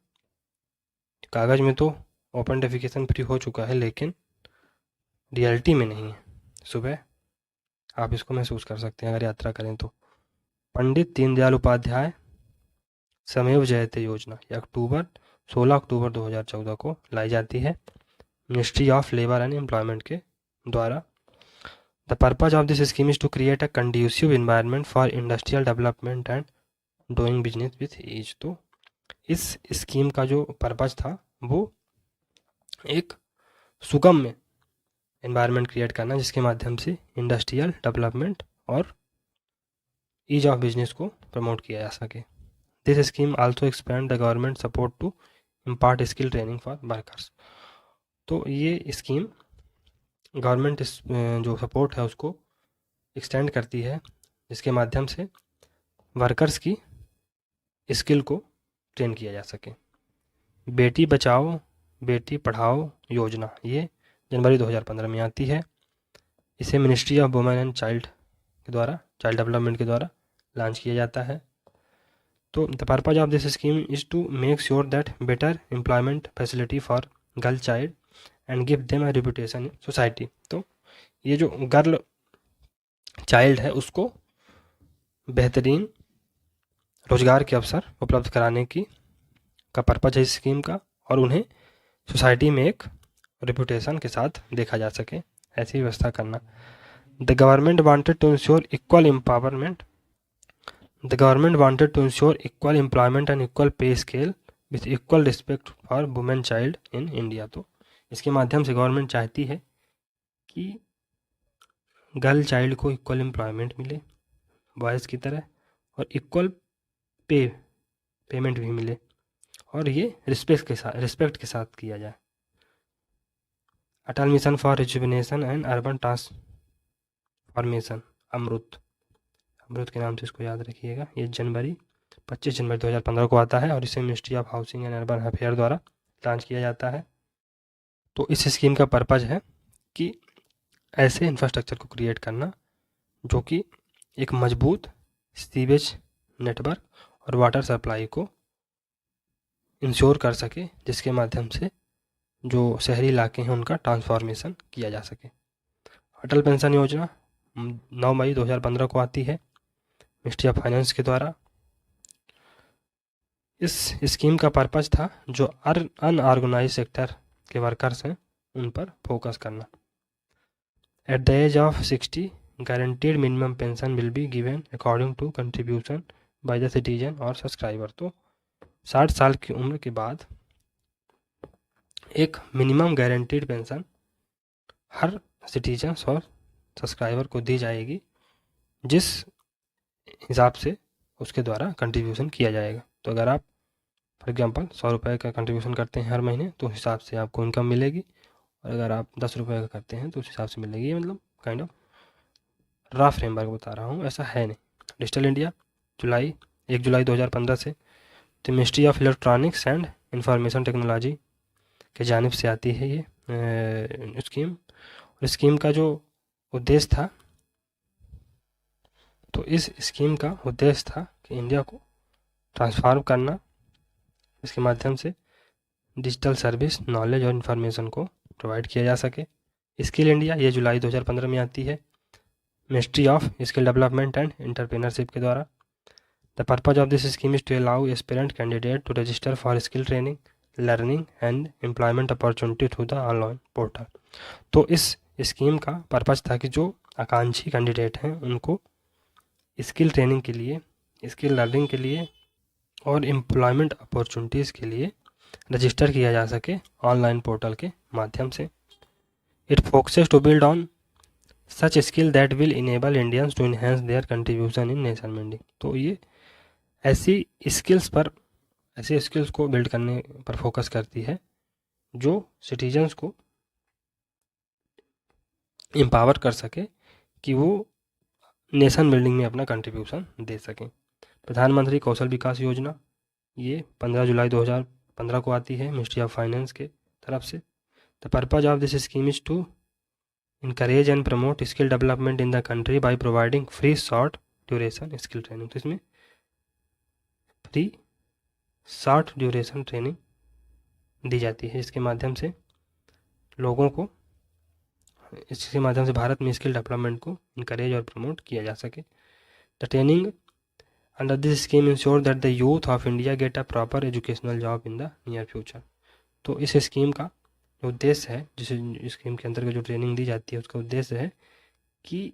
कागज़ में तो ओपन डेफिकेशन फ्री हो चुका है लेकिन रियलिटी में नहीं है। सुबह आप इसको महसूस कर सकते हैं अगर यात्रा करें तो। पंडित दीनदयाल उपाध्याय श्रमेव जयते योजना ये 16 अक्टूबर 2014 को लाई जाती है ministry of labour and employment के द्वारा। The purpose of this scheme is to create a conducive environment for industrial development and doing business with ease. तो इस स्कीम का जो पर्पज था वो एक सुगम्य एनवायरनमेंट क्रिएट करना जिसके माध्यम से इंडस्ट्रियल डेवलपमेंट और ईज ऑफ बिजनेस को प्रमोट किया जा सके। This scheme also expand the government support to impart skill training for workers. तो ये स्कीम गवर्नमेंट जो सपोर्ट है उसको एक्सटेंड करती है जिसके माध्यम से वर्कर्स की स्किल को ट्रेन किया जा सके। बेटी बचाओ बेटी पढ़ाओ योजना ये जनवरी 2015 में आती है। इसे ministry of women and child development के द्वारा लॉन्च किया जाता है। तो the purpose of this scheme is to make sure that better employment facility for girl child and give them a reputation in society. तो ये जो गर्ल चाइल्ड है उसको बेहतरीन रोजगार के अवसर उपलब्ध कराने का पर्पज है इस स्कीम का और उन्हें सोसाइटी में एक रेपुटेशन के साथ देखा जा सके ऐसी व्यवस्था करना। The government wanted to ensure equal empowerment equal employment and equal pay scale with equal respect for women child in India. तो इसके माध्यम से गवर्नमेंट चाहती है कि गर्ल चाइल्ड को इक्वल एम्प्लॉयमेंट मिले बॉयज़ की तरह और इक्वल पेमेंट भी मिले और ये रिस्पेक्ट के साथ किया जाए। Atal mission for rejuvenation and urban transformation Amrut के नाम से इसको याद रखिएगा। ये 25 जनवरी 2015 को आता है और इसे ministry of housing and urban affair द्वारा लॉन्च किया जाता है। तो इस स्कीम का पर्पज है कि ऐसे इंफ्रास्ट्रक्चर को क्रिएट करना जो कि एक मजबूत सीवेज नेटवर्क और वाटर सप्लाई को इंश्योर कर सके, जिसके माध्यम से जो शहरी इलाके हैं उनका ट्रांसफॉर्मेशन किया जा सके। अटल पेंशन योजना 9 मई 2015 को आती है मिनिस्ट्री ऑफ फाइनेंस के द्वारा। इस स्कीम का पर्पज़ था जो अनऑर्गेनाइज सेक्टर के वर्कर्स हैं उन पर फोकस करना। At the age of 60 guaranteed minimum pension will be given according to contribution by the citizen और सब्सक्राइबर। तो 60 साल की उम्र के बाद एक मिनिमम गारंटीड पेंशन हर सिटीजन्स और सब्सक्राइबर को दी जाएगी, जिस हिसाब से उसके द्वारा कंट्रीब्यूशन किया जाएगा। तो अगर आप फॉर एग्जांपल 100 रुपये का कंट्रीब्यूशन करते हैं हर महीने, तो उस हिसाब से आपको इनकम मिलेगी, और अगर आप 10 रुपये का करते हैं तो उस हिसाब से मिलेगी। ये मतलब काइंड ऑफ रफ फ्रेमवर्क बता रहा हूँ, ऐसा है नहीं। डिजिटल इंडिया 1 जुलाई 2015 से तो ministry of electronics and information technology के जानिब से आती है ये स्कीम। और स्कीम का जो उद्देश्य था, तो इस स्कीम का उद्देश्य था कि इंडिया को ट्रांसफॉर्म करना, इसके माध्यम से डिजिटल सर्विस, नॉलेज और इन्फॉर्मेशन को प्रोवाइड किया जा सके। स्किल इंडिया ये जुलाई 2015 में आती है ministry of skill development and entrepreneurship के द्वारा। The purpose of this scheme is to allow aspirant candidate to register for skill training, learning and employment opportunity through the online portal. तो इस scheme का purpose था कि जो आकांक्षी candidate हैं उनको स्किल ट्रेनिंग के लिए, स्किल लर्निंग के लिए और एम्प्लॉयमेंट अपॉर्चुनिटीज़ के लिए रजिस्टर किया जा सके ऑनलाइन पोर्टल के माध्यम से। It focuses to build on such skill that will enable Indians to enhance their contribution in nation building. तो ये ऐसी स्किल्स को बिल्ड करने पर फोकस करती है जो सिटीजन्स को एम्पावर कर सके कि वो नेशन बिल्डिंग में अपना कंट्रीब्यूशन दे सकें। प्रधानमंत्री कौशल विकास योजना ये 15 जुलाई 2015 को आती है मिनिस्ट्री ऑफ फाइनेंस के तरफ से। The purpose of this scheme is to encourage and promote skill development in the country by providing free short duration skill training। तो इसमें फ्री शॉर्ट ड्यूरेशन ट्रेनिंग दी जाती है, इसके माध्यम से लोगों को, इसके माध्यम से भारत में स्किल डेवलपमेंट को इनकरेज और प्रमोट किया जा सके। The training under this scheme ensure that the youth of India get a proper educational job in the near future. तो इस स्कीम का जो उद्देश्य है, जिस स्कीम के अंतर्गत जो ट्रेनिंग दी जाती है, उसका उद्देश्य है कि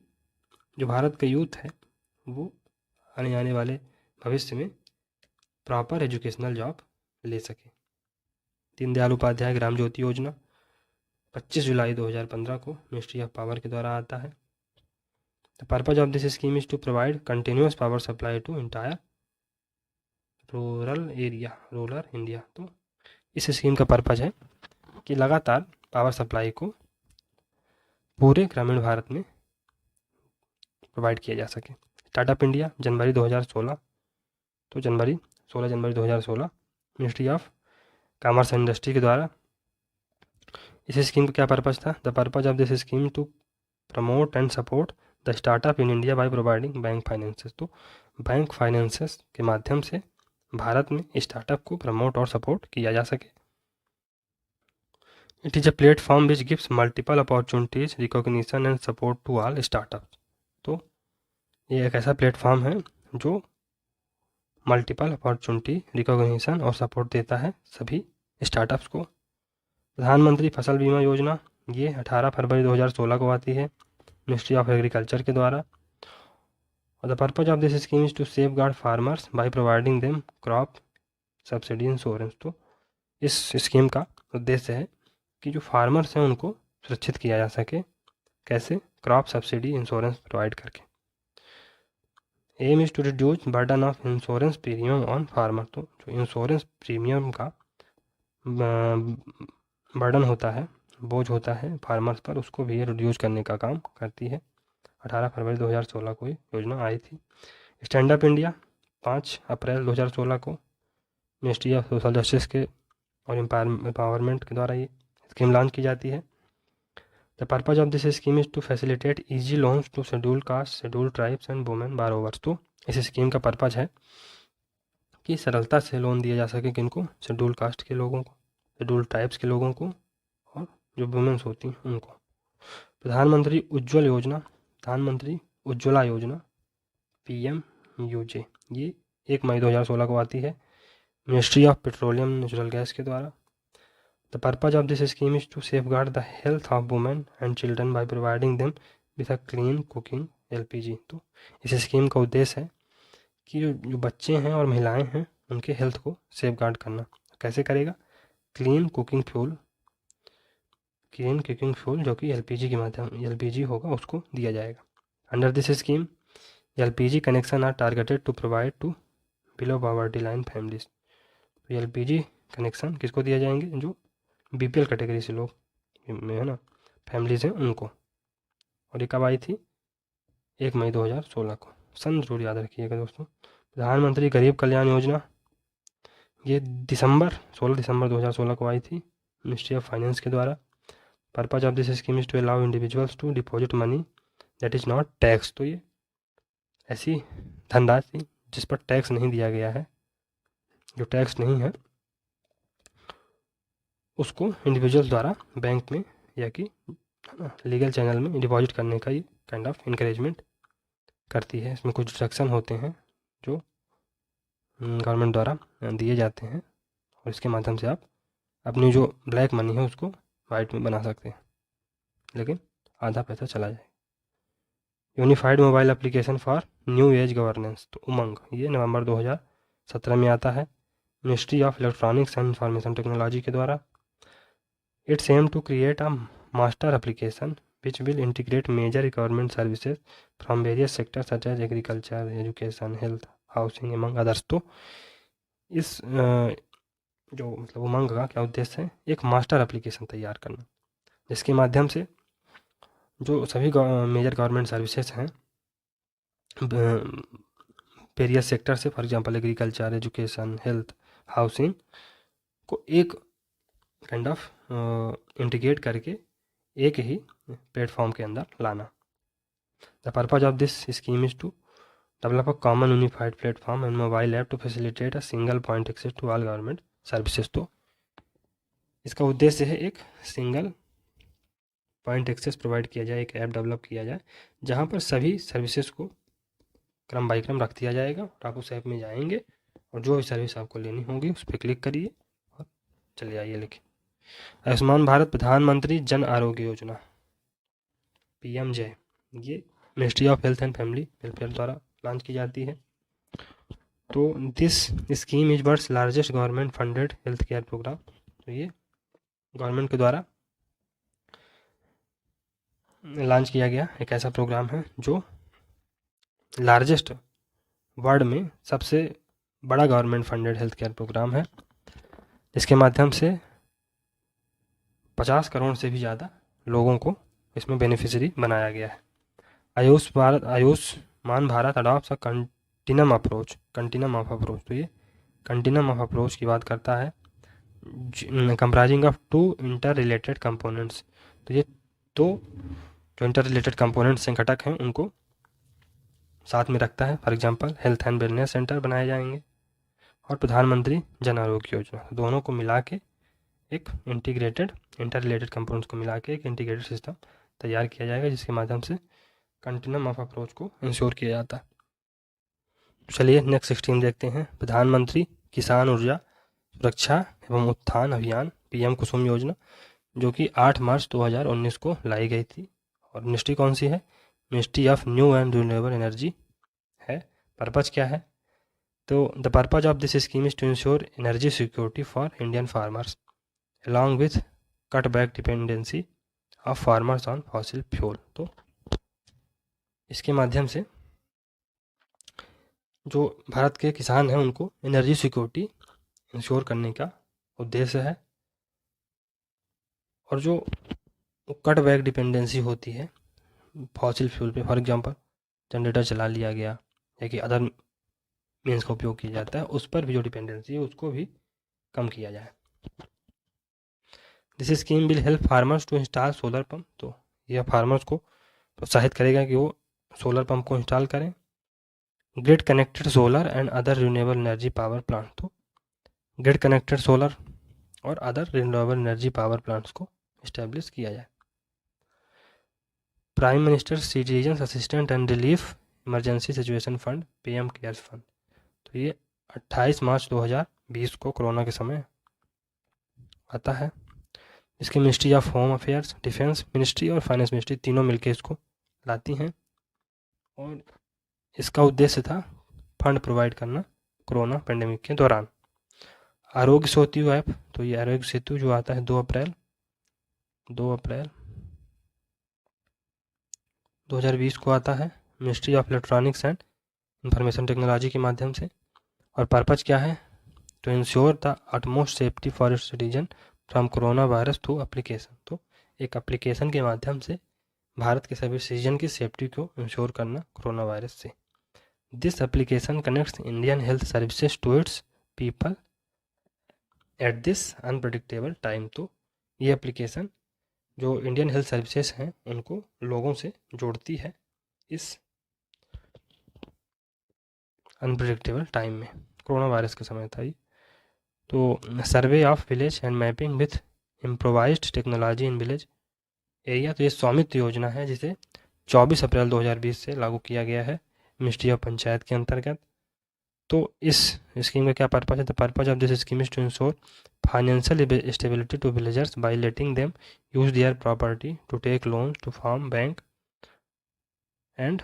जो भारत का यूथ है वो आने वाले भविष्य में प्रॉपर एजुकेशनल जॉब ले सके। दीनदयाल उपाध्याय ग्राम ज्योति योजना 25 जुलाई 2015 को मिनिस्ट्री ऑफ पावर के द्वारा आता है। The purpose of this scheme is to provide continuous power supply to entire rural India. तो इस स्कीम का पर्पज है कि लगातार पावर सप्लाई को पूरे ग्रामीण भारत में प्रोवाइड किया जा सके। स्टार्टअप इंडिया जनवरी 2016, तो 16 जनवरी 2016 ministry of commerce and industry के द्वारा इस स्कीम का क्या पर्पज था? The purpose of this scheme to promote and support the startup in India by providing bank finances. तो बैंक फाइनेंसेस के माध्यम से भारत में स्टार्टअप को प्रमोट और सपोर्ट किया जा सके। It is a platform which gives multiple opportunities, recognition and support to all startup. तो ये एक ऐसा प्लेटफॉर्म है जो मल्टीपल अपॉर्चुनिटी, रिकॉग्निशन और सपोर्ट देता है सभी स्टार्टअप्स को। प्रधानमंत्री फसल बीमा योजना ये 18 फरवरी 2016 को आती है मिनिस्ट्री ऑफ एग्रीकल्चर के द्वारा। और the purpose of this scheme is to safeguard farmers by providing them crop subsidy insurance. तो इस स्कीम का उद्देश्य है कि जो फार्मर्स हैं उनको सुरक्षित किया जा सके। कैसे? क्रॉप सब्सिडी इंश्योरेंस प्रोवाइड करके। Aim is to reduce burden of insurance premium on farmer. तो जो इंश्योरेंस प्रीमियम का बर्डन होता है, बोझ होता है फार्मर्स पर, उसको भी रिड्यूस करने का काम करती है। 18 फरवरी 2016 को ये योजना आई थी। स्टैंड अप इंडिया 5 अप्रैल 2016 को मिनिस्ट्री ऑफ सोशल जस्टिस के और एम्पावरमेंट के द्वारा ये स्कीम लॉन्च की जाती है। The purpose of this scheme is to facilitate easy loans to schedule caste, schedule tribes and women borrowers. तो इस स्कीम का पर्पज है कि सरलता से लोन दिया जा सके किनको, शेड्यूल कास्ट के लोगों को, शेड्यूल ट्राइब्स के लोगों को, और जो वुमेन्स होती हैं उनको। प्रधानमंत्री उज्ज्वल योजना, प्रधानमंत्री उज्ज्वला योजना PMUJ, ये 1 मई 2016 को आती है ministry of petroleum natural gas के द्वारा। The purpose of this scheme is to safeguard the health of women and children by providing them with a clean cooking LPG। तो इस स्कीम का उद्देश्य है कि जो बच्चे हैं और महिलाएं हैं उनके हेल्थ को सेफ गार्ड करना। कैसे करेगा? क्लीन कुकिंग फ्यूल जो कि LPG के माध्यम LPG होगा उसको दिया जाएगा। Under this scheme LPG connection are targeted to provide to below poverty line families. तो LPG कनेक्शन किसको दिया जाएंगे? जो BPL कैटेगरी से लोग में है ना, फैमिलीज हैं उनको। और ये कब आई थी? 1 मई 2016 को। सन जरूर याद रखिएगा दोस्तों। प्रधानमंत्री गरीब कल्याण योजना, ये 16 दिसंबर 2016 को आई थी मिनिस्ट्री ऑफ फाइनेंस के द्वारा। Purpose of this scheme is to allow individuals to deposit money that is not tax. तो ये ऐसी धनराशि जिस पर टैक्स नहीं दिया गया है, जो टैक्स नहीं है, उसको इंडिविजुअल द्वारा बैंक में या कि लीगल चैनल में डिपॉजिट करने का ये काइंड ऑफ इंकरेजमेंट करती है। इसमें कुछ डिडक्शन होते हैं जो गवर्नमेंट द्वारा दिए जाते हैं, और इसके माध्यम से आप अपनी जो ब्लैक मनी है उसको वाइट में बना सकते हैं, लेकिन आधा पैसा चला जाए। Unified mobile application for new age governance, तो उमंग, ये नवंबर 2017 में आता है ministry of electronics and information technology के द्वारा। Its aim to create a master application which will integrate major government services from various sector such as agriculture, education, health, housing among others. तो इस जो मतलब उमंग का क्या उद्देश्य है? एक मास्टर एप्लीकेशन तैयार करना जिसके माध्यम से जो सभी मेजर गवर्नमेंट सर्विसेज हैं वेरियस सेक्टर से, for example agriculture, education, health, housing को एक काइंड ऑफ इंटीग्रेट करके एक ही प्लेटफॉर्म के अंदर लाना। The purpose of this scheme is to develop a common unified platform and mobile app to facilitate a single point access to all government services. तो इसका उद्देश्य है एक सिंगल पॉइंट एक्सेस प्रोवाइड किया जाए, एक ऐप डेवलप किया जाए जहाँ पर सभी सर्विसेज को क्रम बाई क्रम रख दिया जाएगा, और आप उस ऐप में जाएंगे और जो भी सर्विस आपको लेनी होगी उस पर क्लिक करिए और चले आइए लेके। आयुष्मान भारत प्रधानमंत्री जन आरोग्य योजना PMJ, ये ministry of health and family welfare द्वारा लॉन्च की जाती है। तो this scheme is world's largest government funded health care program. तो ये गवर्नमेंट के द्वारा लॉन्च किया गया एक ऐसा प्रोग्राम है जो लार्जेस्ट वर्ल्ड में सबसे बड़ा government funded health care program है, जिसके माध्यम से 50 करोड़ से भी ज़्यादा लोगों को इसमें बेनिफिशियरी बनाया गया है। Ayushman Bharat adopts a continuum of approach. तो ये कंटिन्यूम ऑफ अप्रोच की बात करता है, comprising of 2 inter related components. तो ये 2 जो इंटर रिलेटेड कंपोनेंट्स हैं, घटक हैं, उनको साथ में रखता है। For example health and wellness centre बनाए जाएंगे और प्रधानमंत्री जन आरोग्य योजना, दोनों को मिला के एक इंटर रिलेटेड कंपोनेंट्स को मिला के एक इंटीग्रेटेड सिस्टम तैयार किया जाएगा, जिसके माध्यम से कंटिन्यूम ऑफ अप्रोच को इंश्योर किया जाता है। चलिए नेक्स्ट स्कीम देखते हैं। प्रधानमंत्री किसान ऊर्जा सुरक्षा एवं उत्थान अभियान PM कुसुम योजना, जो कि 8 मार्च 2019 को लाई गई थी। और मिनिस्ट्री कौन सी है? Ministry of new and renewable energy है। पर्पज क्या है? तो the purpose of this scheme is to ensure energy security for Indian farmers along with cut back dependency of farmers on fossil fuel. तो इसके माध्यम से जो भारत के किसान हैं उनको एनर्जी सिक्योरिटी इंश्योर करने का उद्देश्य है, और जो कट बैक डिपेंडेंसी होती है फॉसिल फ्यूल पे, फॉर एग्जांपल जनरेटर चला लिया गया या कि अदर मीन्स का उपयोग किया जाता है, उस पर भी जो डिपेंडेंसी है उसको भी कम किया जाए। This scheme will help farmers to install solar pump, तो यह फार्मर्स को प्रोत्साहित करेगा कि वो सोलर पंप को इंस्टॉल करें। Grid connected solar and other renewable energy power plant, तो ग्रिड कनेक्टेड सोलर और other renewable energy power plants को इस्टेब्लिश किया जाए। Prime minister citizen assistant and relief emergency situation fund PM cares fund, तो ये 28 मार्च 2020 को corona के समय आता है। इसकी ministry of home affairs, defence ministry और फाइनेंस मिनिस्ट्री तीनों मिलकर इसको लाती हैं और इसका उद्देश्य था फंड प्रोवाइड करना कोरोना पेंडेमिक के दौरान। आरोग्य सेतु ऐप, तो ये आरोग्य सेतु जो आता है 2 अप्रैल 2020 को आता है ministry of electronics and information technology के माध्यम से। और पर्पज़ क्या है, to ensure the utmost safety for its citizen from corona virus through application, तो एक एप्लीकेशन के माध्यम से भारत के सभी सिटीजन की सेफ्टी को इंश्योर करना कोरोना वायरस से। This application connects Indian health services to its people at this unpredictable time, तो ये एप्लीकेशन जो इंडियन हेल्थ सर्विसेज हैं उनको लोगों से जोड़ती है इस अनप्रडिक्टेबल टाइम में। कोरोना वायरस के समय था ये। तो survey of village and mapping with improvised technology in village area, तो ये स्वामित्व योजना है जिसे 24 अप्रैल 2020 से लागू किया गया है मिनिस्ट्री ऑफ पंचायत के अंतर्गत। तो इस स्कीम का क्या पर्पज है, the purpose of this scheme is to ensure financial stability to villagers by letting them use their property to take loans to farm bank and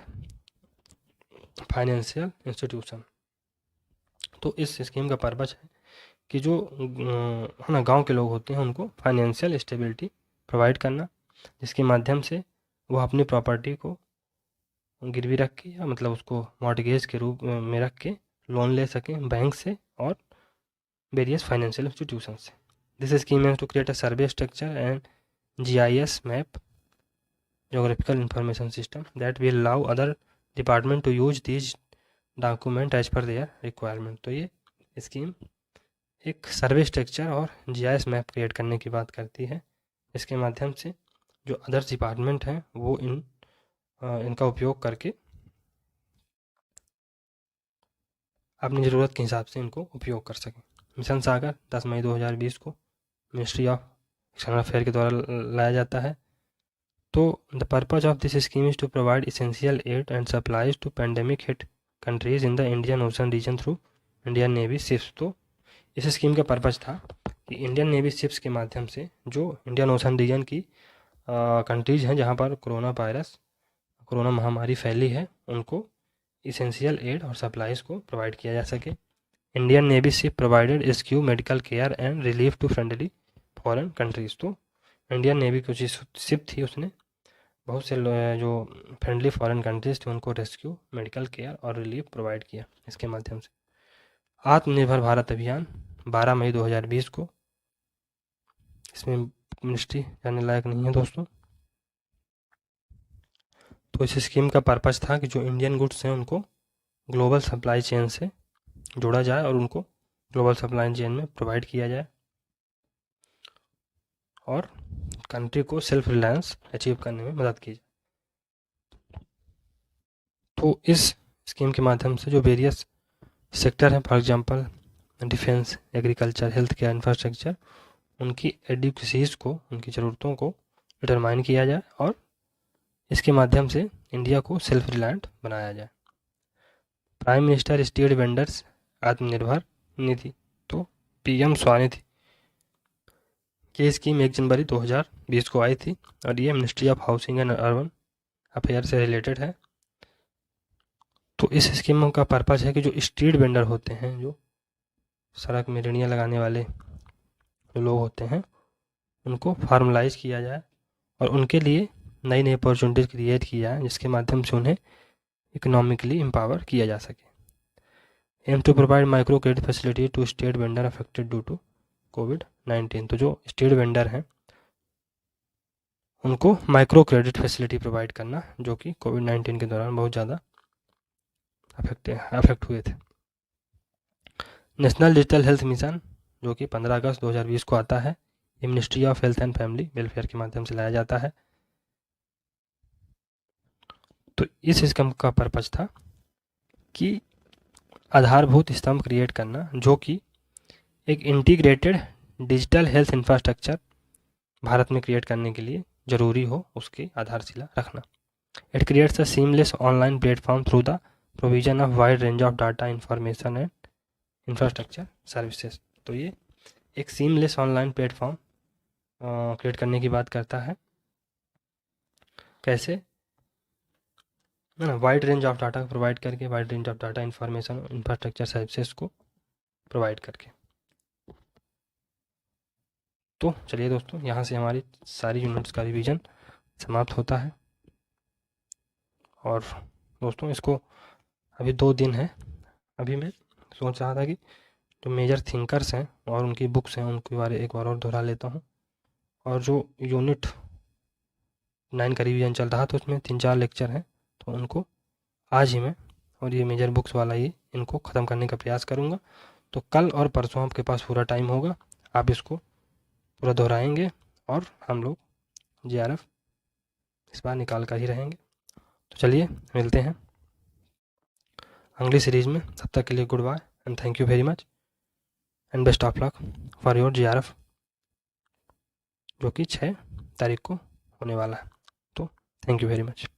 financial institution. तो इस scheme का पर्पज है कि जो है ना गांव के लोग होते हैं उनको फाइनेंशियल स्टेबिलिटी प्रोवाइड करना, जिसके माध्यम से वो अपनी प्रॉपर्टी को गिरवी रख के या मतलब उसको मॉर्टगेज के रूप में रख के लोन ले सकें बैंक से और वेरियस फाइनेंशियल इंस्टीट्यूशन से। दिस स्कीम है to create a survey structure and GIS map geographical information system that will allow other department to use these document as per their requirement. तो ये scheme एक survey structure और GIS map create करने की बात करती है। इसके माध्यम से जो अदर्स डिपार्टमेंट हैं वो इनका उपयोग करके अपनी ज़रूरत के हिसाब से इनको उपयोग कर सकें। मिशन सागर 10 मई 2020 को मिनिस्ट्री ऑफ एक्सटर्नल अफेयर के द्वारा लाया जाता है। तो the purpose of this scheme is to provide essential aid and supplies to pandemic hit countries in the Indian Ocean region through Indian navy ships. तो इस स्कीम का पर्पज था कि इंडियन नेवी शिप्स के माध्यम से जो इंडियन ओशन रीजन की कंट्रीज हैं जहाँ पर कोरोना महामारी फैली है उनको इसेंशियल एड और सप्लाईज को प्रोवाइड किया जा सके। Indian navy ship provided rescue medical care and relief to friendly foreign countries. तो इंडियन नेवी की जो शिप थी उसने बहुत से जो फ्रेंडली फॉरेन कंट्रीज थे उनको रेस्क्यू मेडिकल केयर और रिलीफ प्रोवाइड किया इसके माध्यम से। आत्मनिर्भर भारत अभियान 12 मई 2020 को, इसमें मिनिस्ट्री जाने लायक नहीं है दोस्तों। तो इस स्कीम का पर्पज था कि जो इंडियन गुड्स हैं उनको ग्लोबल सप्लाई चेन से जोड़ा जाए और उनको ग्लोबल सप्लाई चेन में प्रोवाइड किया जाए और कंट्री को सेल्फ रिलायंस अचीव करने में मदद की जाए। तो इस स्कीम के माध्यम से जो वेरियस सेक्टर हैं, for example defence, agriculture, health care, infrastructure, उनकी एडिक्वेसीज को, उनकी ज़रूरतों को डिटरमाइन किया जाए और इसके माध्यम से इंडिया को सेल्फ रिलायंट बनाया जाए। Prime minister state vendors Atmanirbhar Nidhi, तो PM स्वानिधि, ये स्कीम 1 जनवरी 2020 को आई थी और ये ministry of housing and urban affair से रिलेटेड है। तो इस स्कीम का पर्पज है कि जो स्ट्रीट वेंडर होते हैं, जो सड़क में रेहड़ियाँ लगाने वाले जो लोग होते हैं, उनको फॉर्मलाइज किया जाए और उनके लिए नई नई अपॉर्चुनिटीज़ क्रिएट की जाए जिसके माध्यम से उन्हें इकोनॉमिकली एम्पावर किया जा सके। Aim to provide micro credit facility to state vendor affected due to कोविड-19। तो जो स्टेट वेंडर हैं उनको माइक्रो क्रेडिट फैसिलिटी प्रोवाइड करना जो कि कोविड-19 के दौरान बहुत ज़्यादा अफेक्ट हुए थे। नेशनल डिजिटल हेल्थ मिशन जो कि 15 अगस्त 2020 को आता है, ये ministry of health and family welfare के माध्यम से लाया जाता है। तो इस स्कीम का पर्पज था कि आधारभूत स्तंभ क्रिएट करना जो कि एक integrated digital health infrastructure Bharat में क्रिएट करने के लिए ज़रूरी हो, उसकी आधारशिला रखना। It creates a seamless online platform through the provision of wide range of data information and infrastructure services. तो ये एक सीमलेस ऑनलाइन प्लेटफॉर्म क्रिएट करने की बात करता है। कैसे? है ना, wide range of data provide करके, wide range of data information infrastructure services को प्रोवाइड करके। तो चलिए दोस्तों, यहाँ से हमारी सारी यूनिट्स का रिवीजन समाप्त होता है। और दोस्तों इसको अभी 2 दिन है, अभी मैं सोच रहा था कि जो मेजर थिंकर्स हैं और उनकी बुक्स हैं उनके बारे एक बार और दोहरा लेता हूँ। और जो यूनिट 9 का रिवीजन चल रहा था उसमें 3-4 लेक्चर हैं, तो उनको आज ही मैं और ये मेजर बुक्स वाला ही इनको ख़त्म करने का प्रयास करूँगा। तो कल और परसों आपके पास पूरा टाइम होगा, आप इसको पूरा दोहराएंगे और हम लोग JRF इस बार निकाल कर ही रहेंगे। तो चलिए मिलते हैं अगली सीरीज़ में, तब तक के लिए good bye and thank you very much and best of luck for your JRF जो कि 6 तारीख को होने वाला है। तो थैंक यू वेरी मच।